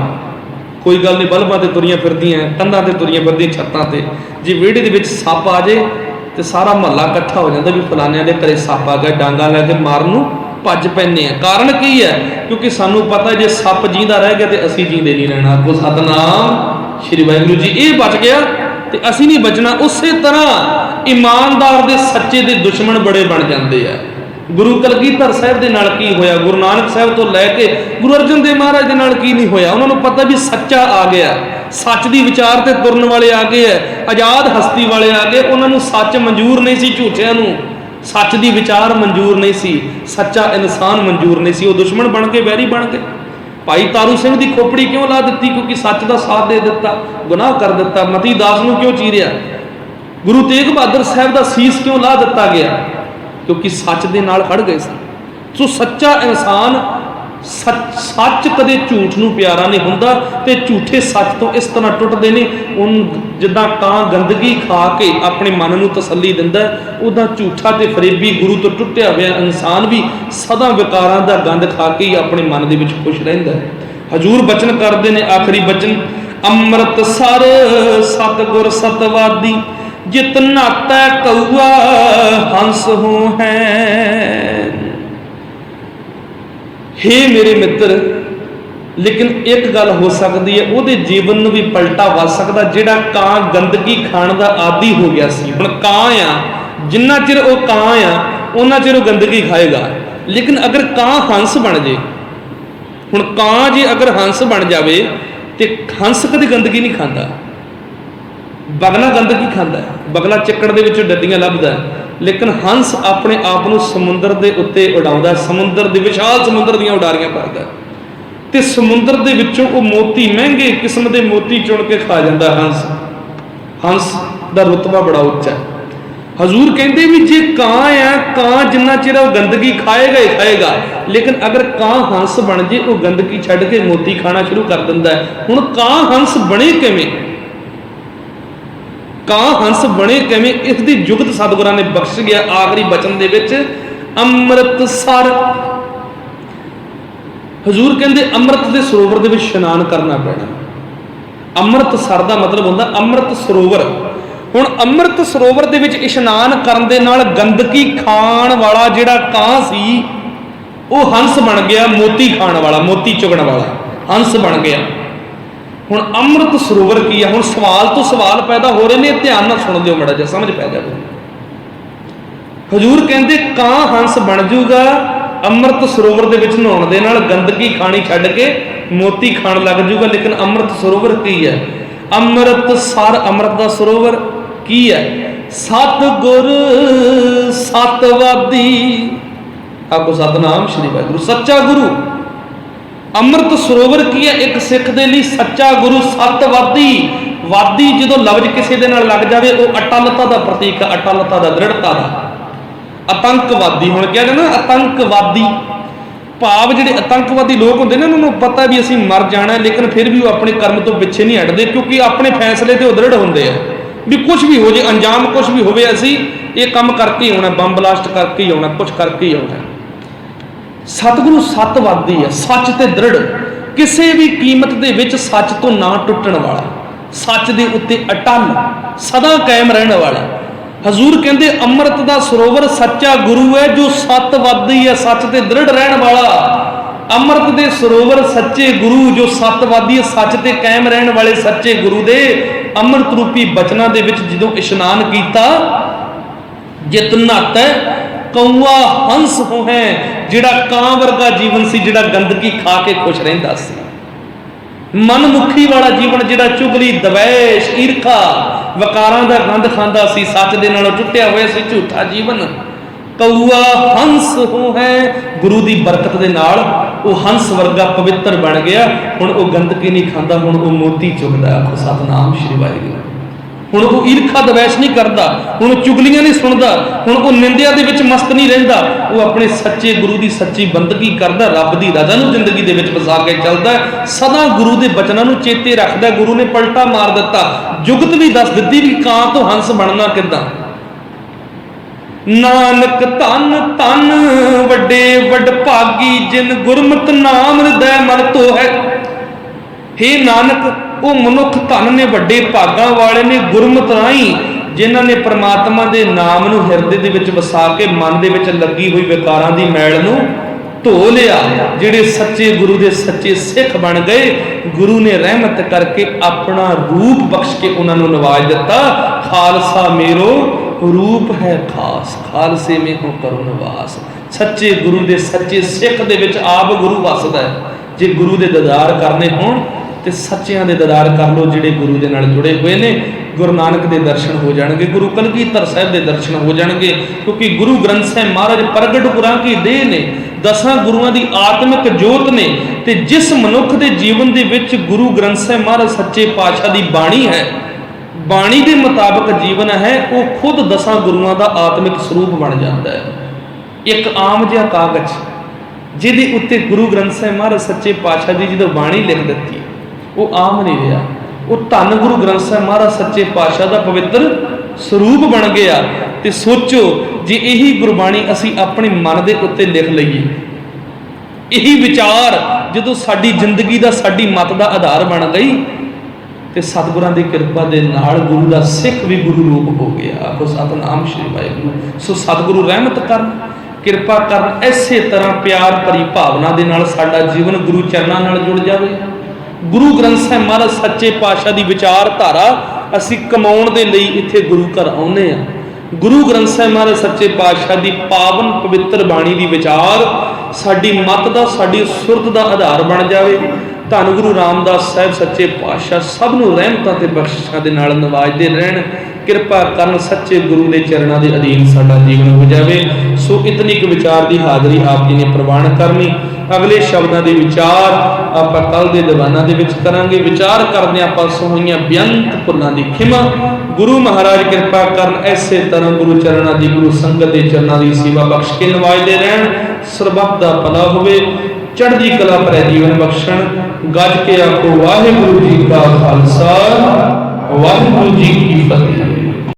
ਕੋਈ ਗੱਲ ਨਹੀਂ, ਬਲਬਾਂ ਤੇ ਤੁਰੀਆਂ ਫਿਰਦੀਆਂ, ਕੰਧਾਂ ਤੇ ਤੁਰੀਆਂ ਫਿਰਦੀਆਂ, ਛੱਤਾਂ ਤੇ। ਜੇ ਵਿਹੜੇ ਦੇ ਵਿੱਚ ਸੱਪ ਆ ਜੇ ਤੇ ਸਾਰਾ ਮਹੱਲਾ ਇਕੱਠਾ ਹੋ ਜਾਂਦਾ ਵੀ ਫਲਾਨਿਆਂ ਦੇ ਘਰੇ ਸੱਪ ਆ ਗਿਆ, ਡਾਂਗਾ ਲੈ ਕੇ ਮਾਰਨ ਨੂੰ ਭੱਜ ਪੈਂਦੇ ਆ। ਕਾਰਨ ਕੀ ਹੈ? ਕਿਉਂਕਿ ਸਾਨੂੰ ਪਤਾ ਜੇ ਸੱਪ ਜੀਂਦਾ ਰਹਿ ਗਿਆ ਤੇ ਅਸੀਂ ਜੀਂਦੇ ਨਹੀਂ ਰਹਿਣਾ। ਕੋ ਸਤਨਾਮ ਸ਼੍ਰੀ ਵਾਹਿਗੁਰੂ ਜੀ। ਇਹ ਬਚ ਗਿਆ ਤੇ ਅਸੀਂ ਨਹੀਂ ਬਚਣਾ। ਉਸੇ ਤਰ੍ਹਾਂ ਇਮਾਨਦਾਰ ਦੇ ਸੱਚੇ ਦੇ ਦੁਸ਼ਮਣ ਬੜੇ ਬਣ ਜਾਂਦੇ ਆ। ਗੁਰੂ ਕਲਗੀਧਰ ਸਾਹਿਬ ਦੇ ਨਾਲ ਕੀ ਹੋਇਆ, ਗੁਰੂ ਨਾਨਕ ਸਾਹਿਬ ਤੋਂ ਲੈ ਕੇ ਗੁਰੂ ਅਰਜਨ ਦੇਵ ਮਹਾਰਾਜ ਦੇ ਨਾਲ ਕੀ ਨਹੀਂ ਹੋਇਆ। ਉਹਨਾਂ ਨੂੰ ਪਤਾ ਵੀ ਸੱਚਾ ਆ ਗਿਆ, ਸੱਚ ਦੀ ਵਿਚਾਰ ਤੇ ਤੁਰਨ ਵਾਲੇ ਆ ਗਏ ਹੈ, ਆਜ਼ਾਦ ਹਸਤੀ ਵਾਲੇ ਆ ਗਏ। ਉਹਨਾਂ ਨੂੰ ਸੱਚ ਮਨਜ਼ੂਰ ਨਹੀਂ ਸੀ, ਝੂਠਿਆਂ ਨੂੰ ਸੱਚ ਦੀ ਵਿਚਾਰ ਮਨਜ਼ੂਰ ਨਹੀਂ ਸੀ, ਸੱਚਾ ਇਨਸਾਨ ਮਨਜ਼ੂਰ ਨਹੀਂ ਸੀ। ਉਹ ਦੁਸ਼ਮਣ ਬਣ ਕੇ, ਵੈਰੀ ਬਣ ਕੇ। ਭਾਈ ਤਾਰੂ ਸਿੰਘ ਦੀ ਖੋਪੜੀ ਕਿਉਂ ਲਾ ਦਿੱਤੀ? ਕਿਉਂਕਿ ਸੱਚ ਦਾ ਸਾਥ ਦੇ ਦਿੱਤਾ, ਗੁਨਾਹ ਕਰ ਦਿੱਤਾ। ਮਤੀ ਦਾਸ ਨੂੰ ਕਿਉਂ ਚੀਰਿਆ? ਗੁਰੂ ਤੇਗ ਬਹਾਦਰ ਸਾਹਿਬ ਦਾ ਸੀਸ ਕਿਉਂ ਲਾ ਦਿੱਤਾ ਗਿਆ? ਕਿਉਂਕਿ ਸੱਚ ਦੇ ਨਾਲ ਖੜ ਗਏ ਸਨ। ਸੋ ਸੱਚਾ ਇਨਸਾਨ, ਸੱਚ ਕਦੇ ਝੂਠ ਨੂੰ ਪਿਆਰਾ ਨਹੀਂ ਹੁੰਦਾ, ਤੇ ਝੂਠੇ ਸੱਚ ਤੋਂ ਇਸ ਤਰ੍ਹਾਂ ਟੁੱਟਦੇ ਨੇ। ਜਿੱਦਾਂ ਕਾਂ ਗੰਦਗੀ ਖਾ ਕੇ ਆਪਣੇ ਮਨ ਨੂੰ ਤਸੱਲੀ ਦਿੰਦਾ, ਉੱਦਾਂ ਝੂਠਾ ਤੇ ਫਰੇਬੀ ਗੁਰੂ ਤੋਂ ਟੁੱਟਿਆ ਹੋਇਆ ਇਨਸਾਨ ਵੀ ਸਦਾ ਵਿਕਾਰਾਂ ਦਾ ਗੰਦ ਖਾ ਕੇ ਹੀ ਆਪਣੇ ਮਨ ਦੇ ਵਿੱਚ ਖੁਸ਼ ਰਹਿੰਦਾ ਹੈ। ਹਜ਼ੂਰ ਬਚਨ ਕਰਦੇ ਨੇ, ਆਖਰੀ ਬਚਨ, ਅੰਮ੍ਰਿਤਸਰ ਸਤਿਗੁਰ ਸਤਵਾਦੀ, ਜਿਤ ਨਾਤੈ ਕਊਆ ਹੰਸ ਹੋ ਹੈ। हे मेरे मित्र, लेकिन एक गल हो सकती है, ਉਹਦੇ ਜੀਵਨ ਨੂੰ ਵੀ ਪਲਟਾ ਵੱਜ ਸਕਦਾ। ਜਿਹੜਾ ਕਾਂ ਗੰਦਗੀ ਖਾਣ ਦਾ ਆਦੀ ਹੋ ਗਿਆ ਸੀ, ਹੁਣ ਕਾਂ ਆ, ਜਿੰਨਾ ਚਿਰ ਉਹ ਕਾਂ ਆ ਉਹਨਾਂ ਚਿਰ ਉਹ ਗੰਦਗੀ ਖਾਏਗਾ। ਲੇਕਿਨ ਅਗਰ ਕਾਂ ਹੰਸ ਬਣ ਜੇ, ਹੁਣ ਕਾਂ ਜੇ ਅਗਰ ਹੰਸ ਬਣ ਜਾਵੇ ਤੇ ਹੰਸ ਕਦੇ ਗੰਦਗੀ ਨਹੀਂ ਖਾਂਦਾ। ਬਗਲਾ ਗੰਦਗੀ ਖਾਂਦਾ, ਬਗਲਾ ਚੱਕੜ ਦੇ ਵਿੱਚੋਂ ਡੱਡੀਆਂ ਲੱਭਦਾ, ਲੇਕਿਨ ਹੰਸ ਆਪਣੇ ਆਪ ਨੂੰ ਸਮੁੰਦਰ ਦੇ ਉੱਤੇ ਉਡਾਉਂਦਾ, ਸਮੁੰਦਰ ਦੇ ਵਿਸ਼ਾਲ ਸਮੁੰਦਰ ਦੀਆਂ ਉਡਾਰੀਆਂ ਭਰਦਾ, ਤੇ ਸਮੁੰਦਰ ਦੇ ਵਿੱਚੋਂ ਉਹ ਮੋਤੀ, ਮਹਿੰਗੇ ਕਿਸਮ ਦੇ ਮੋਤੀ ਚੁਣ ਕੇ ਖਾ ਜਾਂਦਾ ਹੰਸ। ਹੰਸ ਦਾ ਰੁਤਬਾ ਬੜਾ ਉੱਚਾ ਹੈ। ਹਜ਼ੂਰ ਕਹਿੰਦੇ ਵੀ ਜੇ ਕਾਂ ਆ, ਕਾਂ ਜਿੰਨਾ ਚਿਰ ਉਹ ਗੰਦਗੀ ਖਾਏਗਾ ਹੀ ਖਾਏਗਾ, ਲੇਕਿਨ ਅਗਰ ਕਾਂ ਹੰਸ ਬਣ ਜੇ, ਉਹ ਗੰਦਗੀ ਛੱਡ ਕੇ ਮੋਤੀ ਖਾਣਾ ਸ਼ੁਰੂ ਕਰ ਦਿੰਦਾ ਹੈ। ਹੁਣ ਕਾਂ ਹੰਸ ਬਣੇ ਕਿਵੇਂ? ਕਾਂ ਹੰਸ ਬਣੇ ਕਿਵੇਂ? ਇਸ ਦੀ ਜੁਗਤ ਸਤਿਗੁਰਾਂ ਨੇ ਬਖਸ਼ ਗਿਆ ਆਖਰੀ ਬਚਨ ਦੇ ਵਿੱਚ, ਅੰਮ੍ਰਿਤਸਰ। ਹਜ਼ੂਰ ਕਹਿੰਦੇ ਅੰਮ੍ਰਿਤ ਦੇ ਸਰੋਵਰ ਦੇ ਵਿੱਚ ਇਸ਼ਨਾਨ ਕਰਨਾ ਪੈਣਾ। ਅੰਮ੍ਰਿਤਸਰ ਦਾ ਮਤਲਬ ਹੁੰਦਾ ਅੰਮ੍ਰਿਤ ਸਰੋਵਰ। ਹੁਣ ਅੰਮ੍ਰਿਤ ਸਰੋਵਰ ਦੇ ਵਿੱਚ ਇਸ਼ਨਾਨ ਕਰਨ ਦੇ ਨਾਲ ਗੰਦਗੀ ਖਾਣ ਵਾਲਾ ਜਿਹੜਾ ਕਾਂ ਸੀ, ਉਹ ਹੰਸ ਬਣ ਗਿਆ, ਮੋਤੀ ਖਾਣ ਵਾਲਾ, ਮੋਤੀ ਚੁਗਣ ਵਾਲਾ ਹੰਸ ਬਣ ਗਿਆ। ਹੁਣ ਅੰਮ੍ਰਿਤ ਸਰੋਵਰ ਕੀ ਹੈ? ਹੁਣ ਸਵਾਲ ਤੋਂ ਸਵਾਲ ਪੈਦਾ ਹੋ ਰਹੇ ਨੇ, ਧਿਆਨ ਨਾਲ ਸੁਣ ਦਿਓ, ਮਾੜਾ ਜਿਹਾ ਸਮਝ ਪੈ ਜਾਵੇ। ਹਜ਼ੂਰ ਕਹਿੰਦੇ ਕਾਂ ਹੰਸ ਬਣ ਜੂਗਾ ਅੰਮ੍ਰਿਤ ਸਰੋਵਰ ਦੇ ਵਿੱਚ ਨਹਾਉਣ ਦੇ ਨਾਲ, ਗੰਦਗੀ ਖਾਣੀ ਛੱਡ ਕੇ ਮੋਤੀ ਖਾਣ ਲੱਗ ਜੂਗਾ। ਲੇਕਿਨ ਅੰਮ੍ਰਿਤ ਸਰੋਵਰ ਕੀ ਹੈ? ਅੰਮ੍ਰਿਤਸਰ, ਅੰਮ੍ਰਿਤ ਦਾ ਸਰੋਵਰ ਕੀ ਹੈ? ਸਤਿਗੁਰ ਸਤਵਾਦੀ, ਆਖੋ ਸਤਨਾਮ ਸ਼੍ਰੀ ਵਾਹਿਗੁਰੂ। ਸੱਚਾ ਗੁਰੂ। ਅੰਮ੍ਰਿਤ ਸਰੋਵਰ ਕੀ ਹੈ? ਇੱਕ ਸਿੱਖ ਦੇ ਲਈ ਸੱਚਾ ਗੁਰੂ, ਸਤਵਾਦੀ। ਵਾਦੀ ਜਦੋਂ ਲਫ਼ਜ਼ ਕਿਸੇ ਦੇ ਨਾਲ ਲੱਗ ਜਾਵੇ, ਉਹ ਅਟਲਤਾ ਦਾ ਪ੍ਰਤੀਕ ਹੈ, ਅਟਲਤਾ ਦਾ, ਦ੍ਰਿੜਤਾ ਦਾ। ਆਤੰਕਵਾਦੀ, ਹੁਣ ਕਿਹਾ ਜਾਂਦਾ ਨਾ ਆਤੰਕਵਾਦੀ, ਭਾਵ ਜਿਹੜੇ ਆਤੰਕਵਾਦੀ ਲੋਕ ਹੁੰਦੇ ਨੇ, ਉਹਨਾਂ ਨੂੰ ਪਤਾ ਵੀ ਅਸੀਂ ਮਰ ਜਾਣਾ, ਲੇਕਿਨ ਫਿਰ ਵੀ ਉਹ ਆਪਣੇ ਕਰਮ ਤੋਂ ਪਿੱਛੇ ਨਹੀਂ ਹਟਦੇ, ਕਿਉਂਕਿ ਆਪਣੇ ਫੈਸਲੇ ਤੇ ਉਹ ਦ੍ਰਿੜ ਹੁੰਦੇ ਆ ਵੀ ਕੁਝ ਵੀ ਹੋ ਜੇ, ਅੰਜਾਮ ਕੁਝ ਵੀ ਹੋਵੇ, ਅਸੀਂ ਇਹ ਕੰਮ ਕਰਕੇ ਹੀ ਆਉਣਾ, ਬੰਬ ਬਲਾਸਟ ਕਰਕੇ ਹੀ ਆਉਣਾ, ਕੁਝ ਕਰਕੇ ਹੀ ਆਉਣਾ। ਸਤਿਗੁਰੂ ਸਤਵਾਦੀ ਹੈ, ਸੱਚ ਤੇ ਦ੍ਰਿੜ, ਕਿਸੇ ਵੀ ਕੀਮਤ ਦੇ ਵਿੱਚ ਸੱਚ ਤੋਂ ਨਾ ਟੁੱਟਣ ਵਾਲਾ, ਸੱਚ ਦੇ ਉੱਤੇ ਅਟਲ, ਸਦਾ ਕਾਇਮ ਰਹਿਣ ਵਾਲਾ। ਹਜ਼ੂਰ ਕਹਿੰਦੇ ਅੰਮ੍ਰਿਤ ਦਾ ਸਰੋਵਰ ਸੱਚਾ ਗੁਰੂ ਹੈ, ਜੋ ਸਤਵਾਦੀ ਹੈ, ਸੱਚ ਤੇ ਦ੍ਰਿੜ ਰਹਿਣ ਵਾਲਾ। ਅੰਮ੍ਰਿਤ ਦੇ ਸਰੋਵਰ ਸੱਚੇ ਗੁਰੂ, ਜੋ ਸਤਵਾਦੀ ਹੈ, ਸੱਚ ਤੇ ਕਾਇਮ ਰਹਿਣ ਵਾਲੇ ਸੱਚੇ ਗੁਰੂ ਦੇ ਅੰਮ੍ਰਿਤ ਰੂਪੀ ਬਚਨਾਂ ਦੇ ਵਿੱਚ ਜਦੋਂ ਇਸ਼ਨਾਨ ਕੀਤਾ, ਜਿਤ ਨਹਾਤੈ ਕਊਆ ਹੰਸ ਹੋਹੈ, ਜਿਹੜਾ ਕਾਂ ਵਰਗਾ ਜੀਵਨ ਸੀ, ਜਿਹੜਾ ਗੰਦਗੀ ਖਾ ਕੇ ਖੁਸ਼ ਰਹਿੰਦਾ ਸੀ। मनमुखी वाला जीवन जिहड़ा चुगली दवैश ईरखा वकारां दा गंद खांदा सी, सच दे नालों टुटिया होया सी झूठा जीवन। कौआ हंस हो है गुरु की बरकत दे नाल वो हंस वर्गा पवित्र बन गया। हुण वो गंदगी नहीं खांदा, हुण वो मोती चुगदा। आखो सतनाम श्री वाहिगुरू। हुण वो ईरखा दवैश नहीं करता, हुण चुगलियां नहीं सुनता, हुण वो निंदिया दे विच मस्त नहीं रहिंदा। वो अपने सच्चे गुरु की सच्ची बंदगी करदा, रब की रजा नूं जिंदगी दे विच वसा के चलदा, सदा गुरु के बचनां नूं चेते रखदा। गुरु ने पलटा मार दिता, जुगत भी दस दित्ती भी कां तो हंस बनना किदां। नानक धन धन वड्डे वडभागी जिन गुरमत नाम हृदय मन तो है। हे नानक वो मनुख धन ने, वड्डे भागां वाले ने, गुरमत राही जिन्हां ने परमात्मा दे नाम नूं हिरदे दे विच वसा के मन दे विच लगी हुई विकारां दी मैल नूं धो लिया। जिहड़े सच्चे गुरु दे सच्चे सिख बन गए, गुरु ने रहमत करके अपना रूप बख्श के उन्हां नूं नवाज दिता। खालसा मेरो रूप है खास, खालसे में हो करो निवास। सच्चे गुरु दे सच्चे सिख दे विच आप गुरु वसदा है। जे गुरु दे दीदार करने होण ते सच्चियां दे दीदार कर लो, जिहड़े गुरु दे नाल जुड़े हुए ने। गुरु नानक दे दर्शन हो जाणगे, गुरु कलगीधर साहिब दे दर्शन हो जाणगे, क्योंकि गुरु ग्रंथ साहिब महाराज प्रगट गुरां की देह ने, 10 गुरुआं दी आत्मिक जोत ने। ते जिस मनुख दे जीवन दे विच गुरु ग्रंथ साहिब महाराज सच्चे पातशाह दी बाणी है, बाणी के मुताबिक जीवन है, वो खुद 10 गुरुआं का आत्मिक स्वरूप बन जाता है। एक आम जिहा कागज जिहदे उत्ते गुरु ग्रंथ साहिब महाराज सच्चे पातशाह की जो बाणी लिख दी, वो आम नहीं रहा, वो धन गुरु ग्रंथ साहिब महाराज सच्चे पातशाह का पवित्र स्वरूप बन गया। तो सोचो जे यही गुरबाणी असी अपने मन के उत्ते लिख लईए, यही विचार जो साडी जिंदगी का साडी मत का आधार बन गई, तो सतगुरां दी किरपा दे नाल गुरु का सिख भी गुरु रूप हो गया। आखो सतनाम श्री वाहिगुरू। सो सतगुरु रहमत कर, किरपा कर, इसे तरह प्यार भरी भावना दे नाल साडा जीवन गुरु चरनां नाल जुड़ जाए। गुरु ग्रंथ साहिब महाराज सच्चे पातशाह की विचारधारा असी कमाउण दे लई इत्थे गुरु घर आउंदे आ। गुरु ग्रंथ साहिब महाराज सच्चे पातशाह की पावन पवित्र बाणी की विचार साडी मत दा, साडी सुरत का आधार बन जाए। धन गुरु रामदास साहिब सच्चे पातशाह सब नूं रहमतां ते बख्शिशां दे नाल नवाजदे रहण, किरपा करन, सच्चे गुरु के चरणों के अधीन साडा जीवन हो जाए। सो इतनी एक विचार की हाजरी आप जी ने प्रवान करनी। अगले शब्दों के विचार आप कल के दीवाना के करांगे। विचार करदे पासों होईयां बेअंत भुलां दी खिमा। गुरु महाराज किरपा करन, ऐसे तरह गुरु चरणों की, गुरु संगत के चरणों की सेवा बख्श के नवाजदे रहन। सरबत दा भला होवे, चढ़दी कला भरे जीवन बख्शण। गज के आखो वाहिगुरू जी का खालसा, वाहिगुरू जी की फतेह।